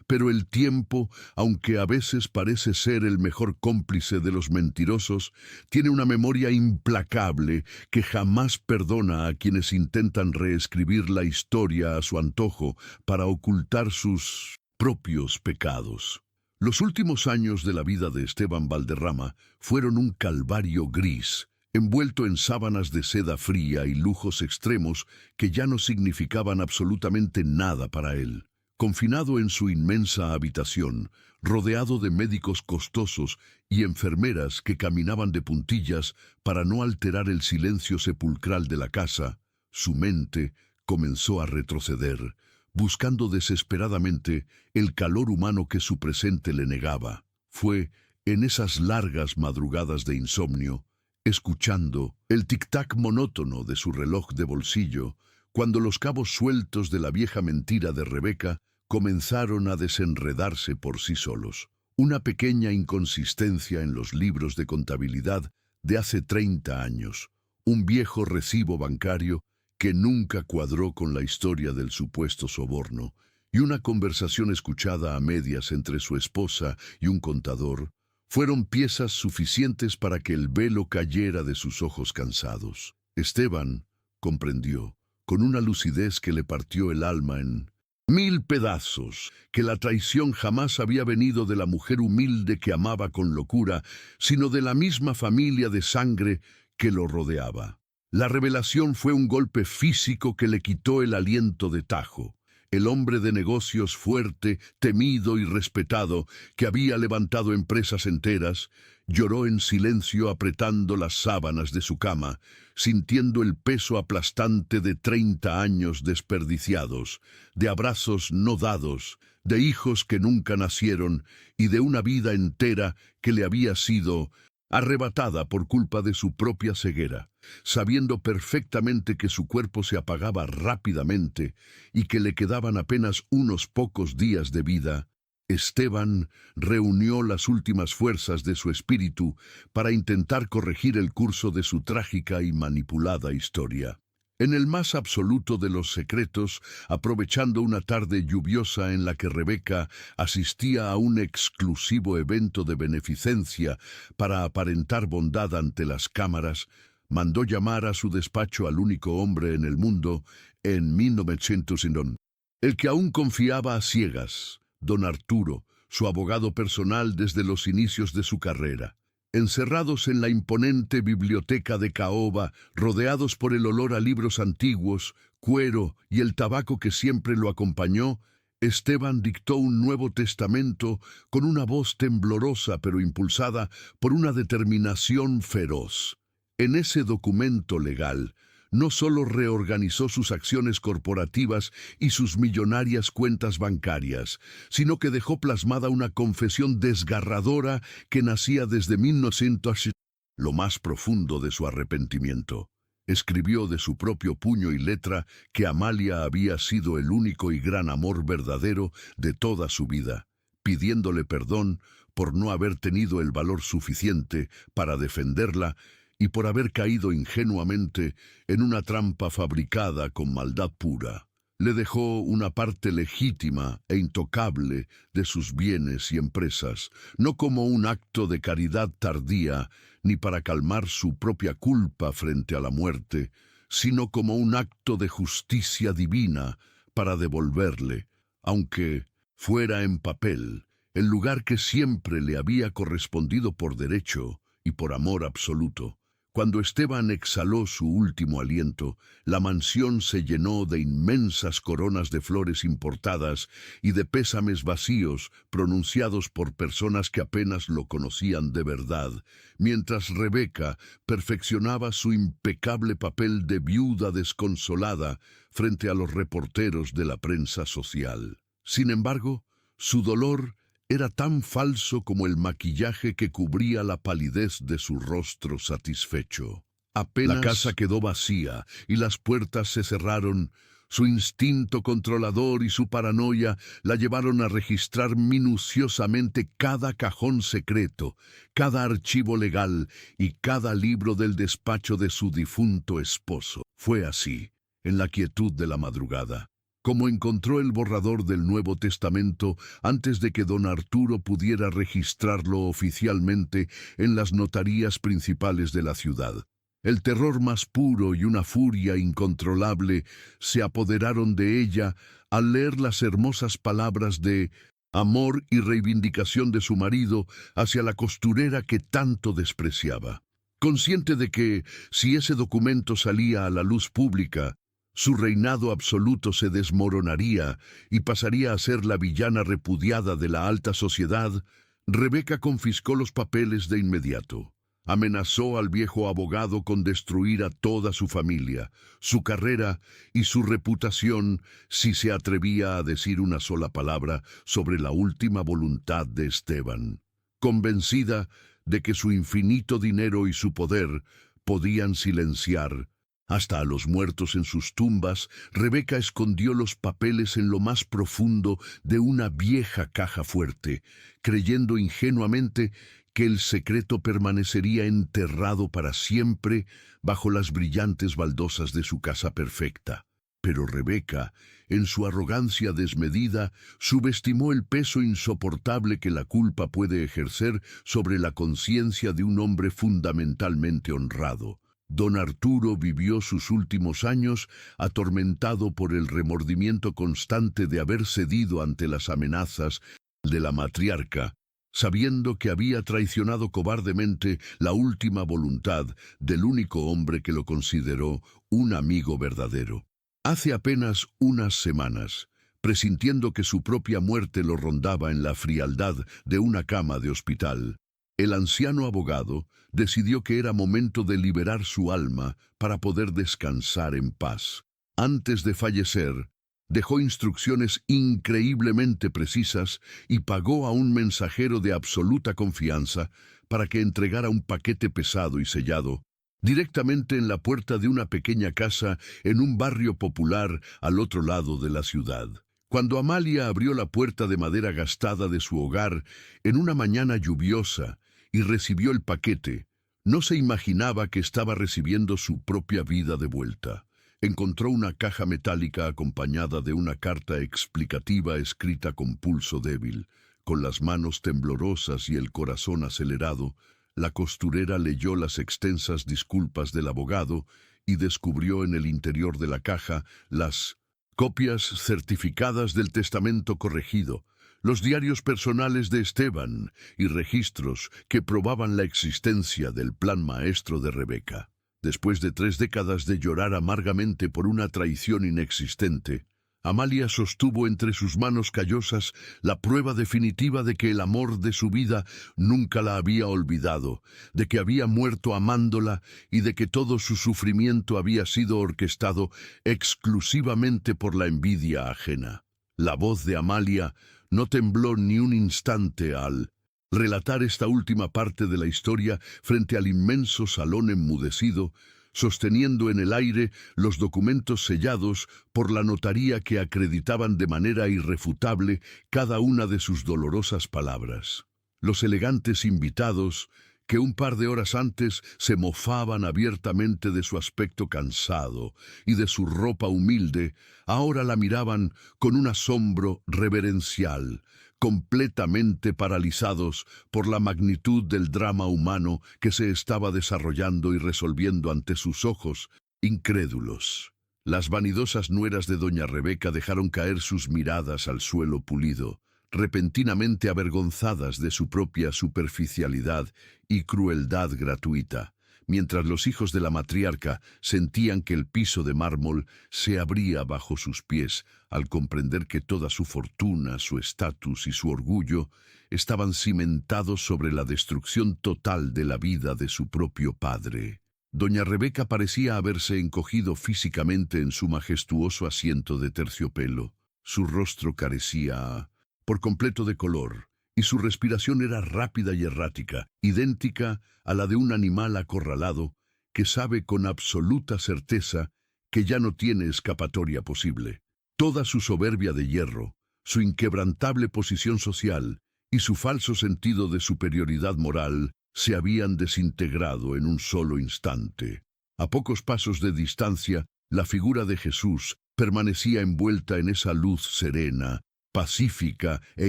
Pero el tiempo, aunque a veces parece ser el mejor cómplice de los mentirosos, tiene una memoria implacable que jamás perdona a quienes intentan reescribir la historia a su antojo para ocultar sus propios pecados. Los últimos años de la vida de Esteban Valderrama fueron un calvario gris, envuelto en sábanas de seda fría y lujos extremos que ya no significaban absolutamente nada para él. Confinado en su inmensa habitación, rodeado de médicos costosos y enfermeras que caminaban de puntillas para no alterar el silencio sepulcral de la casa, su mente comenzó a retroceder, buscando desesperadamente el calor humano que su presente le negaba. Fue en esas largas madrugadas de insomnio, escuchando el tic-tac monótono de su reloj de bolsillo, cuando los cabos sueltos de la vieja mentira de Rebeca comenzaron a desenredarse por sí solos. Una pequeña inconsistencia en los libros de contabilidad de hace 30 años, un viejo recibo bancario que nunca cuadró con la historia del supuesto soborno, y una conversación escuchada a medias entre su esposa y un contador, fueron piezas suficientes para que el velo cayera de sus ojos cansados. Esteban comprendió, con una lucidez que le partió el alma en 1000 pedazos, que la traición jamás había venido de la mujer humilde que amaba con locura, sino de la misma familia de sangre que lo rodeaba. La revelación fue un golpe físico que le quitó el aliento de tajo. el hombre de negocios fuerte, temido y respetado, que había levantado empresas enteras, lloró en silencio apretando las sábanas de su cama, sintiendo el peso aplastante de 30 años desperdiciados, de abrazos no dados, de hijos que nunca nacieron y de una vida entera que le había sido arrebatada por culpa de su propia ceguera, sabiendo perfectamente que su cuerpo se apagaba rápidamente y que le quedaban apenas unos pocos días de vida. Esteban reunió las últimas fuerzas de su espíritu para intentar corregir el curso de su trágica y manipulada historia. En el más absoluto de los secretos, aprovechando una tarde lluviosa en la que Rebeca asistía a un exclusivo evento de beneficencia para aparentar bondad ante las cámaras, mandó llamar a su despacho al único hombre en el mundo en 1909, el que aún confiaba a ciegas, don Arturo, su abogado personal desde los inicios de su carrera. Encerrados en la imponente biblioteca de caoba, rodeados por el olor a libros antiguos, cuero y el tabaco que siempre lo acompañó, Esteban dictó un Nuevo Testamento con una voz temblorosa pero impulsada por una determinación feroz. En ese documento legal, no solo reorganizó sus acciones corporativas y sus millonarias cuentas bancarias, sino que dejó plasmada una confesión desgarradora que nacía desde 1900, lo más profundo de su arrepentimiento. Escribió de su propio puño y letra que Amalia había sido el único y gran amor verdadero de toda su vida, pidiéndole perdón por no haber tenido el valor suficiente para defenderla y por haber caído ingenuamente en una trampa fabricada con maldad pura. Le dejó una parte legítima e intocable de sus bienes y empresas, no como un acto de caridad tardía, ni para calmar su propia culpa frente a la muerte, sino como un acto de justicia divina para devolverle, aunque fuera en papel, el lugar que siempre le había correspondido por derecho y por amor absoluto. Cuando Esteban exhaló su último aliento, la mansión se llenó de inmensas coronas de flores importadas y de pésames vacíos pronunciados por personas que apenas lo conocían de verdad, mientras Rebeca perfeccionaba su impecable papel de viuda desconsolada frente a los reporteros de la prensa social. Sin embargo, su dolor era tan falso como el maquillaje que cubría la palidez de su rostro satisfecho. Apenas la casa quedó vacía y las puertas se cerraron, su instinto controlador y su paranoia la llevaron a registrar minuciosamente cada cajón secreto, cada archivo legal y cada libro del despacho de su difunto esposo. Fue así, en la quietud de la madrugada, como encontró el borrador del Nuevo Testamento antes de que don Arturo pudiera registrarlo oficialmente en las notarías principales de la ciudad. El terror más puro y una furia incontrolable se apoderaron de ella al leer las hermosas palabras de amor y reivindicación de su marido hacia la costurera que tanto despreciaba. Consciente de que, si ese documento salía a la luz pública, su reinado absoluto se desmoronaría y pasaría a ser la villana repudiada de la alta sociedad, Rebeca confiscó los papeles de inmediato. Amenazó al viejo abogado con destruir a toda su familia, su carrera y su reputación si se atrevía a decir una sola palabra sobre la última voluntad de Esteban. Convencida de que su infinito dinero y su poder podían silenciar hasta a los muertos en sus tumbas, Rebeca escondió los papeles en lo más profundo de una vieja caja fuerte, creyendo ingenuamente que el secreto permanecería enterrado para siempre bajo las brillantes baldosas de su casa perfecta. Pero Rebeca, en su arrogancia desmedida, subestimó el peso insoportable que la culpa puede ejercer sobre la conciencia de un hombre fundamentalmente honrado. Don Arturo vivió sus últimos años atormentado por el remordimiento constante de haber cedido ante las amenazas de la matriarca, sabiendo que había traicionado cobardemente la última voluntad del único hombre que lo consideró un amigo verdadero. Hace apenas unas semanas, presintiendo que su propia muerte lo rondaba en la frialdad de una cama de hospital. El anciano abogado decidió que era momento de liberar su alma para poder descansar en paz. Antes de fallecer, dejó instrucciones increíblemente precisas y pagó a un mensajero de absoluta confianza para que entregara un paquete pesado y sellado directamente en la puerta de una pequeña casa en un barrio popular al otro lado de la ciudad. Cuando Amalia abrió la puerta de madera gastada de su hogar en una mañana lluviosa y recibió el paquete, no se imaginaba que estaba recibiendo su propia vida de vuelta. Encontró una caja metálica acompañada de una carta explicativa escrita con pulso débil. Con las manos temblorosas y el corazón acelerado, la costurera leyó las extensas disculpas del abogado y descubrió en el interior de la caja las copias certificadas del testamento corregido, los diarios personales de Esteban y registros que probaban la existencia del plan maestro de Rebeca. Después de 3 décadas de llorar amargamente por una traición inexistente, Amalia sostuvo entre sus manos callosas la prueba definitiva de que el amor de su vida nunca la había olvidado, de que había muerto amándola y de que todo su sufrimiento había sido orquestado exclusivamente por la envidia ajena. La voz de Amalia no tembló ni un instante al relatar esta última parte de la historia frente al inmenso salón enmudecido, sosteniendo en el aire los documentos sellados por la notaría que acreditaban de manera irrefutable cada una de sus dolorosas palabras. Los elegantes invitados, que un par de horas antes se mofaban abiertamente de su aspecto cansado y de su ropa humilde, ahora la miraban con un asombro reverencial, completamente paralizados por la magnitud del drama humano que se estaba desarrollando y resolviendo ante sus ojos, incrédulos. Las vanidosas nueras de doña Rebeca dejaron caer sus miradas al suelo pulido, repentinamente avergonzadas de su propia superficialidad y crueldad gratuita, mientras los hijos de la matriarca sentían que el piso de mármol se abría bajo sus pies al comprender que toda su fortuna, su estatus y su orgullo estaban cimentados sobre la destrucción total de la vida de su propio padre. Doña Rebeca parecía haberse encogido físicamente en su majestuoso asiento de terciopelo. Su rostro carecía por completo de color, y su respiración era rápida y errática, idéntica a la de un animal acorralado que sabe con absoluta certeza que ya no tiene escapatoria posible. Toda su soberbia de hierro, su inquebrantable posición social y su falso sentido de superioridad moral se habían desintegrado en un solo instante. A pocos pasos de distancia, la figura de Jesús permanecía envuelta en esa luz serena, pacífica e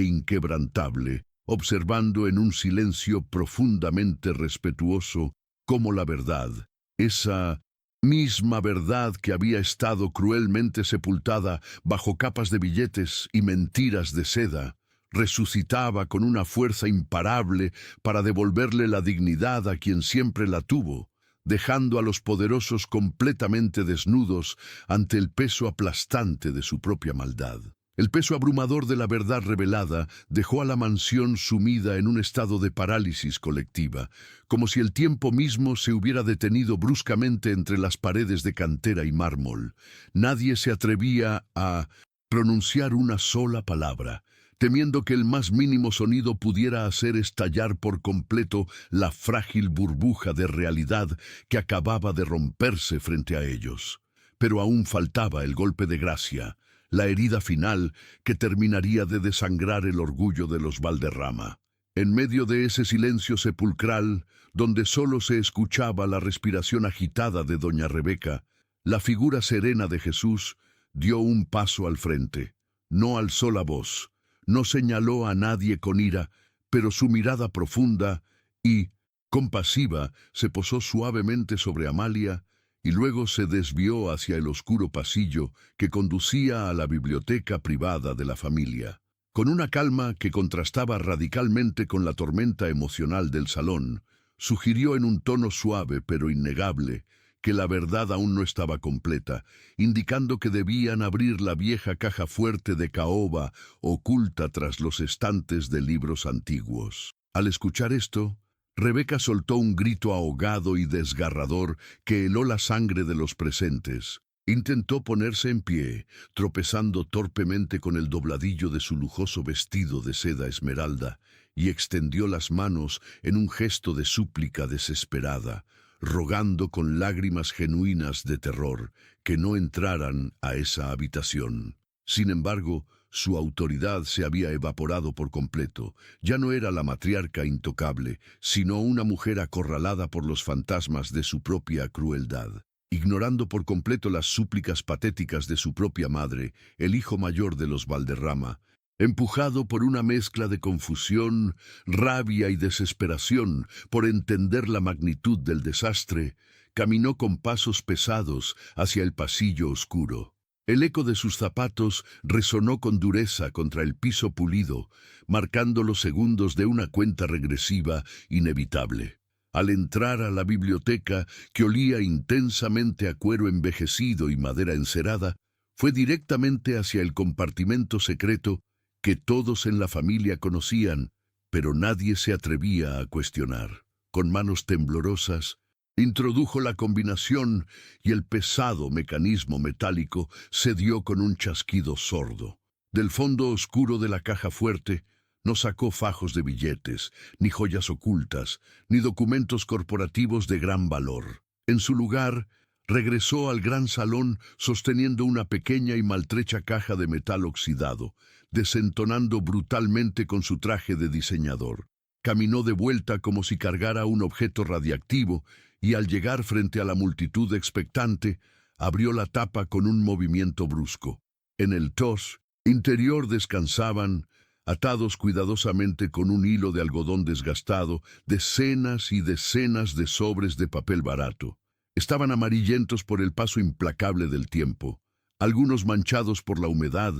inquebrantable, observando en un silencio profundamente respetuoso cómo la verdad, esa misma verdad que había estado cruelmente sepultada bajo capas de billetes y mentiras de seda, resucitaba con una fuerza imparable para devolverle la dignidad a quien siempre la tuvo, dejando a los poderosos completamente desnudos ante el peso aplastante de su propia maldad. El peso abrumador de la verdad revelada dejó a la mansión sumida en un estado de parálisis colectiva, como si el tiempo mismo se hubiera detenido bruscamente entre las paredes de cantera y mármol. Nadie se atrevía a pronunciar una sola palabra, temiendo que el más mínimo sonido pudiera hacer estallar por completo la frágil burbuja de realidad que acababa de romperse frente a ellos. Pero aún faltaba el golpe de gracia, la herida final que terminaría de desangrar el orgullo de los Valderrama. En medio de ese silencio sepulcral, donde solo se escuchaba la respiración agitada de doña Rebeca, la figura serena de Jesús dio un paso al frente. No alzó la voz, no señaló a nadie con ira, pero su mirada profunda y compasiva se posó suavemente sobre Amalia y luego se desvió hacia el oscuro pasillo que conducía a la biblioteca privada de la familia. Con una calma que contrastaba radicalmente con la tormenta emocional del salón, sugirió en un tono suave pero innegable que la verdad aún no estaba completa, indicando que debían abrir la vieja caja fuerte de caoba oculta tras los estantes de libros antiguos. Al escuchar esto, Rebeca soltó un grito ahogado y desgarrador que heló la sangre de los presentes. Intentó ponerse en pie, tropezando torpemente con el dobladillo de su lujoso vestido de seda esmeralda, y extendió las manos en un gesto de súplica desesperada, rogando con lágrimas genuinas de terror que no entraran a esa habitación. Sin embargo, su autoridad se había evaporado por completo. Ya no era la matriarca intocable, sino una mujer acorralada por los fantasmas de su propia crueldad. Ignorando por completo las súplicas patéticas de su propia madre, el hijo mayor de los Valderrama, empujado por una mezcla de confusión, rabia y desesperación por entender la magnitud del desastre, caminó con pasos pesados hacia el pasillo oscuro. El eco de sus zapatos resonó con dureza contra el piso pulido, marcando los segundos de una cuenta regresiva inevitable. Al entrar a la biblioteca, que olía intensamente a cuero envejecido y madera encerada, fue directamente hacia el compartimento secreto que todos en la familia conocían, pero nadie se atrevía a cuestionar. Con manos temblorosas, introdujo la combinación y el pesado mecanismo metálico se dio con un chasquido sordo. Del fondo oscuro de la caja fuerte no sacó fajos de billetes, ni joyas ocultas, ni documentos corporativos de gran valor. En su lugar, regresó al gran salón sosteniendo una pequeña y maltrecha caja de metal oxidado, desentonando brutalmente con su traje de diseñador. Caminó de vuelta como si cargara un objeto radiactivo y al llegar frente a la multitud expectante, abrió la tapa con un movimiento brusco. En el tos interior descansaban, atados cuidadosamente con un hilo de algodón desgastado, decenas y decenas de sobres de papel barato. Estaban amarillentos por el paso implacable del tiempo, algunos manchados por la humedad,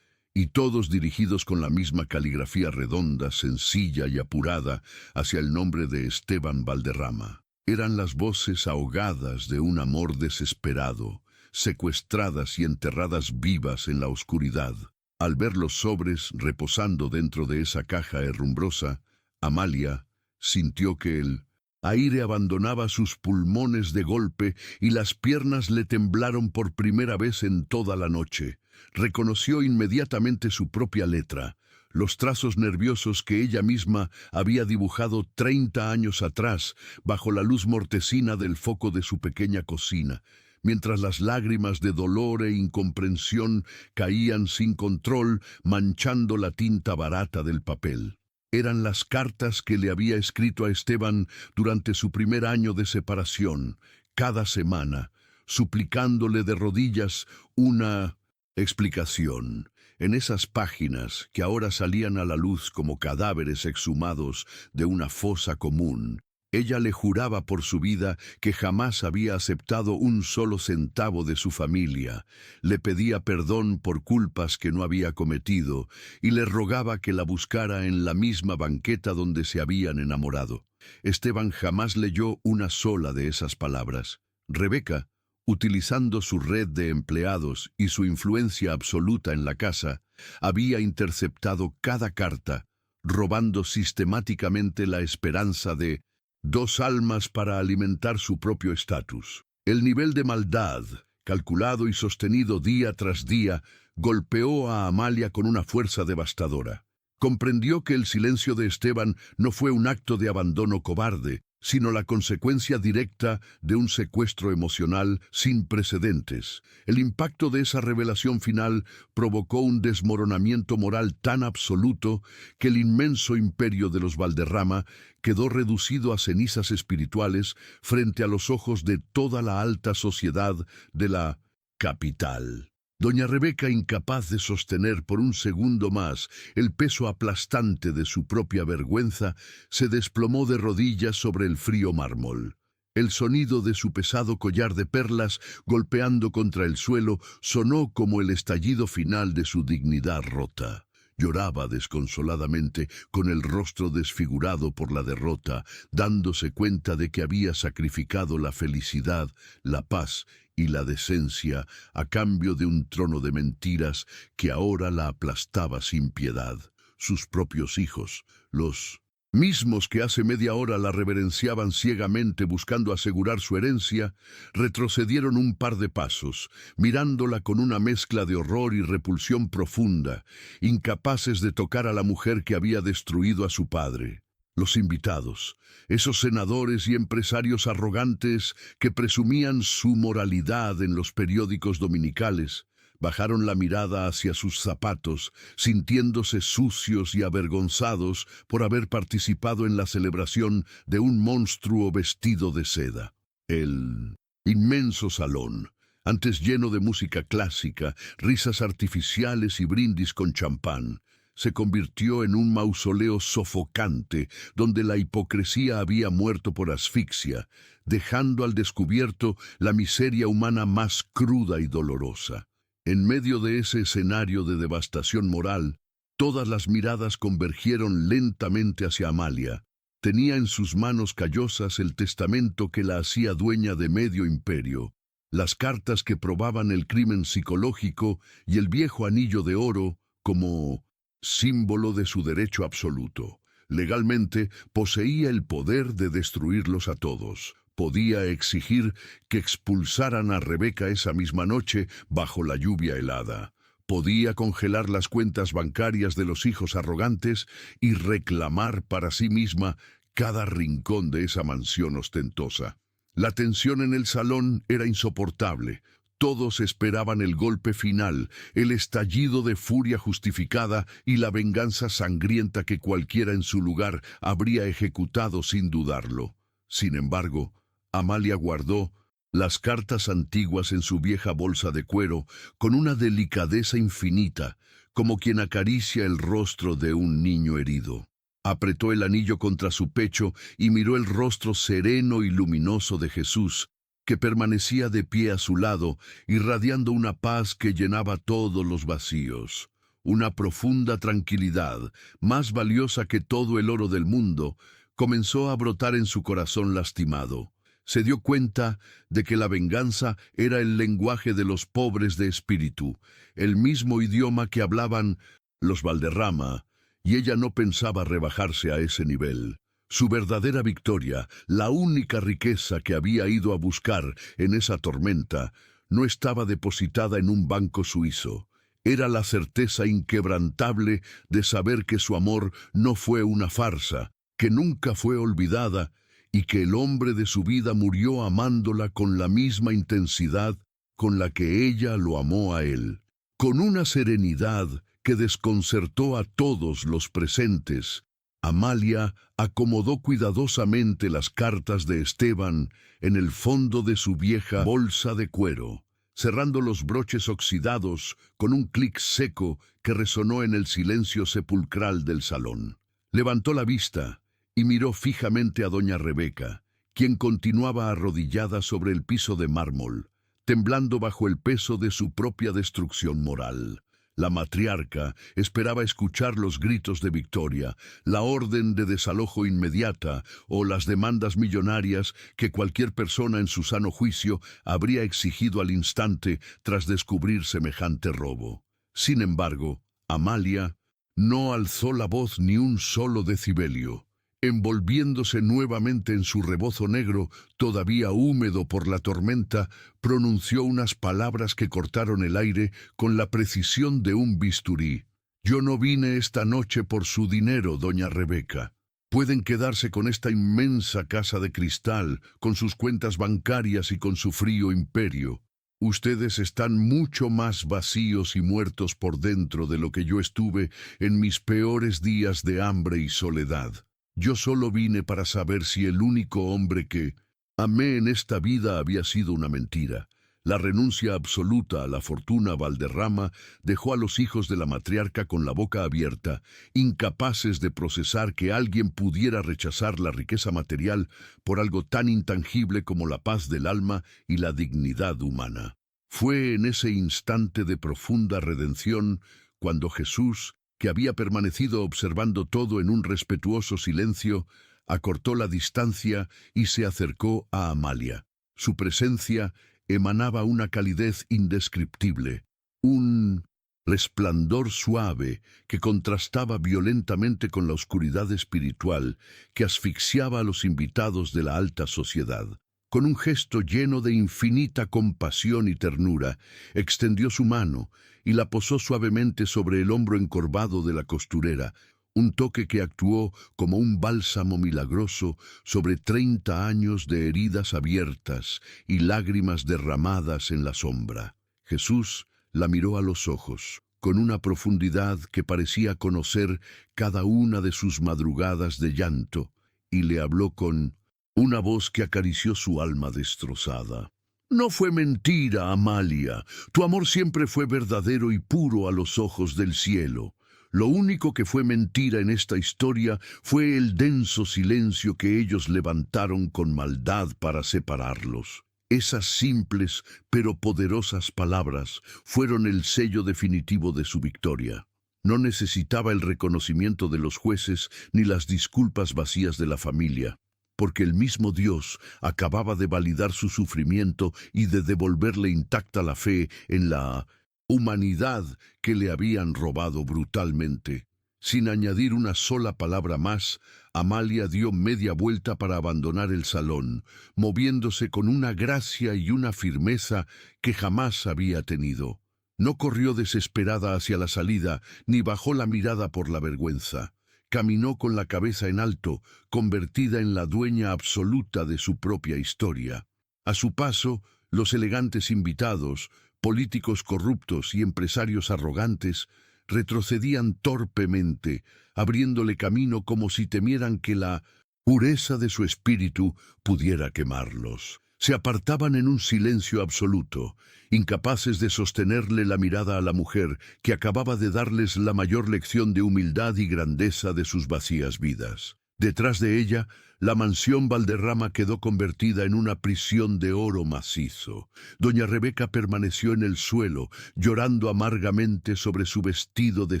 y todos dirigidos con la misma caligrafía redonda, sencilla y apurada hacia el nombre de Esteban Valderrama. Eran las voces ahogadas de un amor desesperado, secuestradas y enterradas vivas en la oscuridad. Al ver los sobres reposando dentro de esa caja herrumbrosa, Amalia sintió que el aire abandonaba sus pulmones de golpe y las piernas le temblaron por primera vez en toda la noche. Reconoció inmediatamente su propia letra, los trazos nerviosos que ella misma había dibujado 30 años atrás bajo la luz mortecina del foco de su pequeña cocina, mientras las lágrimas de dolor e incomprensión caían sin control, manchando la tinta barata del papel. Eran las cartas que le había escrito a Esteban durante su primer año de separación, cada semana, suplicándole de rodillas una explicación. En esas páginas, que ahora salían a la luz como cadáveres exhumados de una fosa común, ella le juraba por su vida que jamás había aceptado un solo centavo de su familia, le pedía perdón por culpas que no había cometido y le rogaba que la buscara en la misma banqueta donde se habían enamorado. Esteban jamás leyó una sola de esas palabras. Rebeca, utilizando su red de empleados y su influencia absoluta en la casa, había interceptado cada carta, robando sistemáticamente la esperanza de dos almas para alimentar su propio estatus. El nivel de maldad, calculado y sostenido día tras día, golpeó a Amalia con una fuerza devastadora. Comprendió que el silencio de Esteban no fue un acto de abandono cobarde, sino la consecuencia directa de un secuestro emocional sin precedentes. El impacto de esa revelación final provocó un desmoronamiento moral tan absoluto que el inmenso imperio de los Valderrama quedó reducido a cenizas espirituales frente a los ojos de toda la alta sociedad de la capital. Doña Rebeca, incapaz de sostener por un segundo más el peso aplastante de su propia vergüenza, se desplomó de rodillas sobre el frío mármol. El sonido de su pesado collar de perlas golpeando contra el suelo sonó como el estallido final de su dignidad rota. Lloraba desconsoladamente, con el rostro desfigurado por la derrota, dándose cuenta de que había sacrificado la felicidad, la paz y la decencia a cambio de un trono de mentiras que ahora la aplastaba sin piedad. Sus propios hijos, los mismos que hace media hora la reverenciaban ciegamente buscando asegurar su herencia, retrocedieron un par de pasos, mirándola con una mezcla de horror y repulsión profunda, incapaces de tocar a la mujer que había destruido a su padre. Los invitados, esos senadores y empresarios arrogantes que presumían su moralidad en los periódicos dominicales, bajaron la mirada hacia sus zapatos, sintiéndose sucios y avergonzados por haber participado en la celebración de un monstruo vestido de seda. El inmenso salón, antes lleno de música clásica, risas artificiales y brindis con champán, se convirtió en un mausoleo sofocante donde la hipocresía había muerto por asfixia, dejando al descubierto la miseria humana más cruda y dolorosa. En medio de ese escenario de devastación moral, todas las miradas convergieron lentamente hacia Amalia. Tenía en sus manos callosas el testamento que la hacía dueña de medio imperio, las cartas que probaban el crimen psicológico y el viejo anillo de oro como símbolo de su derecho absoluto. Legalmente poseía el poder de destruirlos a todos. Podía exigir que expulsaran a Rebeca esa misma noche bajo la lluvia helada. Podía congelar las cuentas bancarias de los hijos arrogantes y reclamar para sí misma cada rincón de esa mansión ostentosa. La tensión en el salón era insoportable. Todos esperaban el golpe final, el estallido de furia justificada y la venganza sangrienta que cualquiera en su lugar habría ejecutado sin dudarlo. Sin embargo, Amalia guardó las cartas antiguas en su vieja bolsa de cuero con una delicadeza infinita, como quien acaricia el rostro de un niño herido. Apretó el anillo contra su pecho y miró el rostro sereno y luminoso de Jesús, que permanecía de pie a su lado, irradiando una paz que llenaba todos los vacíos. Una profunda tranquilidad, más valiosa que todo el oro del mundo, comenzó a brotar en su corazón lastimado. Se dio cuenta de que la venganza era el lenguaje de los pobres de espíritu, el mismo idioma que hablaban los Valderrama, y ella no pensaba rebajarse a ese nivel. Su verdadera victoria, la única riqueza que había ido a buscar en esa tormenta, no estaba depositada en un banco suizo. Era la certeza inquebrantable de saber que su amor no fue una farsa, que nunca fue olvidada, y que el hombre de su vida murió amándola con la misma intensidad con la que ella lo amó a él. Con una serenidad que desconcertó a todos los presentes, Amalia acomodó cuidadosamente las cartas de Esteban en el fondo de su vieja bolsa de cuero, cerrando los broches oxidados con un clic seco que resonó en el silencio sepulcral del salón. Levantó la vista y miró fijamente a doña Rebeca, quien continuaba arrodillada sobre el piso de mármol, temblando bajo el peso de su propia destrucción moral. La matriarca esperaba escuchar los gritos de victoria, la orden de desalojo inmediata o las demandas millonarias que cualquier persona en su sano juicio habría exigido al instante tras descubrir semejante robo. Sin embargo, Amalia no alzó la voz ni un solo decibelio. Envolviéndose nuevamente en su rebozo negro, todavía húmedo por la tormenta, pronunció unas palabras que cortaron el aire con la precisión de un bisturí. «Yo no vine esta noche por su dinero, doña Rebeca. Pueden quedarse con esta inmensa casa de cristal, con sus cuentas bancarias y con su frío imperio. Ustedes están mucho más vacíos y muertos por dentro de lo que yo estuve en mis peores días de hambre y soledad. Yo solo vine para saber si el único hombre que amé en esta vida había sido una mentira. La renuncia absoluta a la fortuna Valderrama dejó a los hijos de la matriarca con la boca abierta, incapaces de procesar que alguien pudiera rechazar la riqueza material por algo tan intangible como la paz del alma y la dignidad humana. Fue en ese instante de profunda redención cuando Jesús que había permanecido observando todo en un respetuoso silencio, acortó la distancia y se acercó a Amalia. Su presencia emanaba una calidez indescriptible, un resplandor suave que contrastaba violentamente con la oscuridad espiritual que asfixiaba a los invitados de la alta sociedad. Con un gesto lleno de infinita compasión y ternura, extendió su mano y la posó suavemente sobre el hombro encorvado de la costurera, un toque que actuó como un bálsamo milagroso sobre 30 años de heridas abiertas y lágrimas derramadas en la sombra. Jesús la miró a los ojos, con una profundidad que parecía conocer cada una de sus madrugadas de llanto, y le habló con una voz que acarició su alma destrozada. No fue mentira, Amalia. Tu amor siempre fue verdadero y puro a los ojos del cielo. Lo único que fue mentira en esta historia fue el denso silencio que ellos levantaron con maldad para separarlos. Esas simples pero poderosas palabras fueron el sello definitivo de su victoria. No necesitaba el reconocimiento de los jueces ni las disculpas vacías de la familia, porque el mismo Dios acababa de validar su sufrimiento y de devolverle intacta la fe en la humanidad que le habían robado brutalmente. Sin añadir una sola palabra más, Amalia dio media vuelta para abandonar el salón, moviéndose con una gracia y una firmeza que jamás había tenido. No corrió desesperada hacia la salida, ni bajó la mirada por la vergüenza. Caminó con la cabeza en alto, convertida en la dueña absoluta de su propia historia. A su paso, los elegantes invitados, políticos corruptos y empresarios arrogantes, retrocedían torpemente, abriéndole camino como si temieran que la pureza de su espíritu pudiera quemarlos. Se apartaban en un silencio absoluto, incapaces de sostenerle la mirada a la mujer que acababa de darles la mayor lección de humildad y grandeza de sus vacías vidas. Detrás de ella, la mansión Valderrama quedó convertida en una prisión de oro macizo. Doña Rebeca permaneció en el suelo, llorando amargamente sobre su vestido de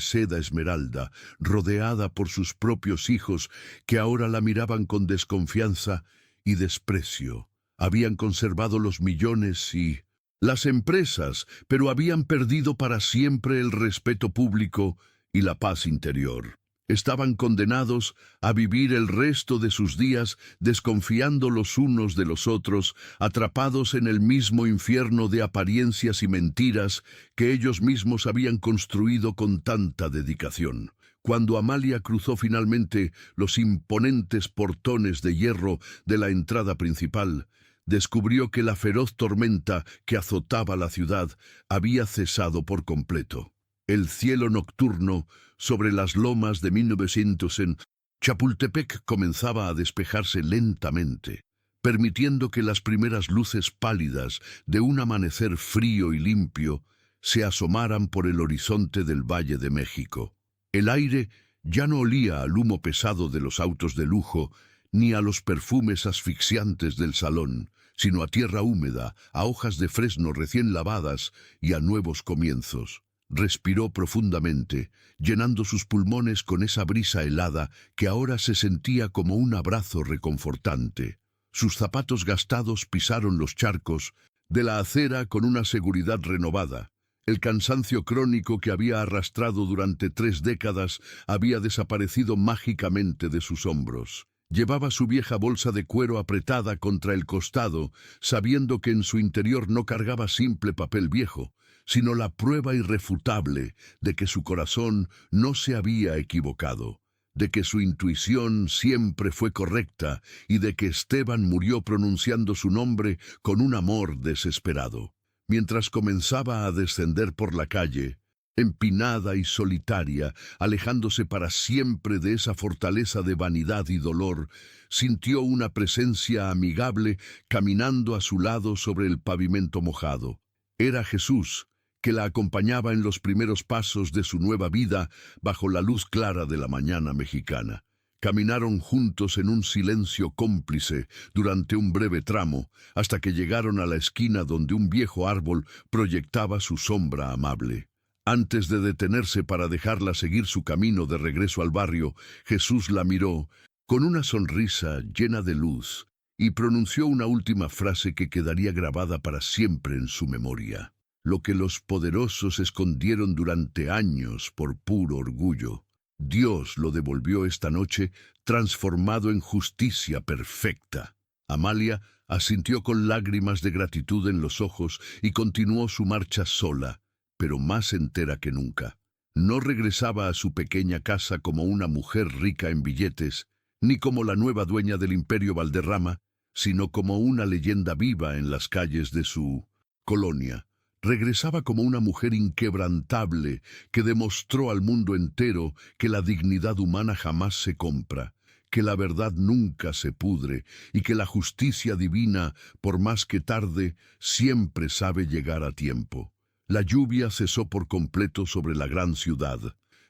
seda esmeralda, rodeada por sus propios hijos, que ahora la miraban con desconfianza y desprecio. Habían conservado los millones y las empresas, pero habían perdido para siempre el respeto público y la paz interior. Estaban condenados a vivir el resto de sus días desconfiando los unos de los otros, atrapados en el mismo infierno de apariencias y mentiras que ellos mismos habían construido con tanta dedicación. Cuando Amalia cruzó finalmente los imponentes portones de hierro de la entrada principal, descubrió que la feroz tormenta que azotaba la ciudad había cesado por completo. El cielo nocturno sobre las lomas de 1900 en Chapultepec comenzaba a despejarse lentamente, permitiendo que las primeras luces pálidas de un amanecer frío y limpio se asomaran por el horizonte del Valle de México. El aire ya no olía al humo pesado de los autos de lujo, ni a los perfumes asfixiantes del salón, sino a tierra húmeda, a hojas de fresno recién lavadas y a nuevos comienzos. Respiró profundamente, llenando sus pulmones con esa brisa helada que ahora se sentía como un abrazo reconfortante. Sus zapatos gastados pisaron los charcos de la acera con una seguridad renovada. El cansancio crónico que había arrastrado durante 3 décadas había desaparecido mágicamente de sus hombros. Llevaba su vieja bolsa de cuero apretada contra el costado, sabiendo que en su interior no cargaba simple papel viejo, sino la prueba irrefutable de que su corazón no se había equivocado, de que su intuición siempre fue correcta y de que Esteban murió pronunciando su nombre con un amor desesperado. Mientras comenzaba a descender por la calle, empinada y solitaria, alejándose para siempre de esa fortaleza de vanidad y dolor, sintió una presencia amigable caminando a su lado sobre el pavimento mojado. Era Jesús, que la acompañaba en los primeros pasos de su nueva vida bajo la luz clara de la mañana mexicana. Caminaron juntos en un silencio cómplice durante un breve tramo, hasta que llegaron a la esquina donde un viejo árbol proyectaba su sombra amable. Antes de detenerse para dejarla seguir su camino de regreso al barrio, Jesús la miró con una sonrisa llena de luz y pronunció una última frase que quedaría grabada para siempre en su memoria. Lo que los poderosos escondieron durante años por puro orgullo, Dios lo devolvió esta noche transformado en justicia perfecta. Amalia asintió con lágrimas de gratitud en los ojos y continuó su marcha sola, pero más entera que nunca. No regresaba a su pequeña casa como una mujer rica en billetes, ni como la nueva dueña del Imperio Valderrama, sino como una leyenda viva en las calles de su colonia. Regresaba como una mujer inquebrantable que demostró al mundo entero que la dignidad humana jamás se compra, que la verdad nunca se pudre y que la justicia divina, por más que tarde, siempre sabe llegar a tiempo. La lluvia cesó por completo sobre la gran ciudad,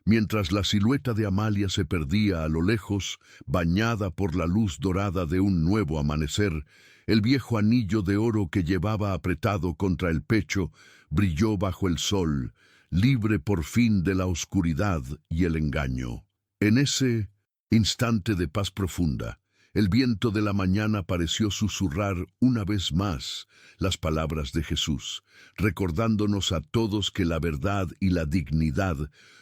mientras la silueta de Amalia se perdía a lo lejos, bañada por la luz dorada de un nuevo amanecer. El viejo anillo de oro que llevaba apretado contra el pecho brilló bajo el sol, libre por fin de la oscuridad y el engaño. En ese instante de paz profunda, el viento de la mañana pareció susurrar una vez más las palabras de Jesús, recordándonos a todos que la verdad y la dignidad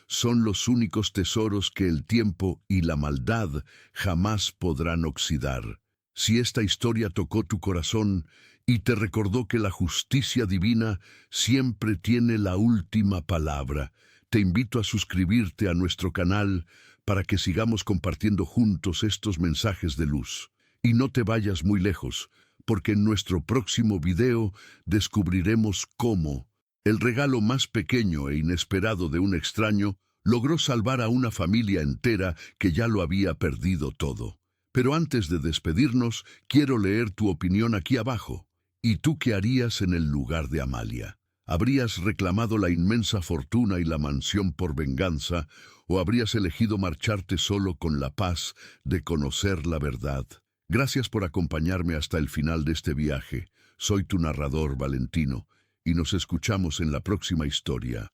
son los únicos tesoros que el tiempo y la maldad jamás podrán oxidar. Si esta historia tocó tu corazón y te recordó que la justicia divina siempre tiene la última palabra, te invito a suscribirte a nuestro canal para que sigamos compartiendo juntos estos mensajes de luz. Y no te vayas muy lejos, porque en nuestro próximo video descubriremos cómo el regalo más pequeño e inesperado de un extraño logró salvar a una familia entera que ya lo había perdido todo. Pero antes de despedirnos, quiero leer tu opinión aquí abajo. ¿Y tú qué harías en el lugar de Amalia? ¿Habrías reclamado la inmensa fortuna y la mansión por venganza, o habrías elegido marcharte solo con la paz de conocer la verdad? Gracias por acompañarme hasta el final de este viaje. Soy tu narrador, Valentino, y nos escuchamos en la próxima historia.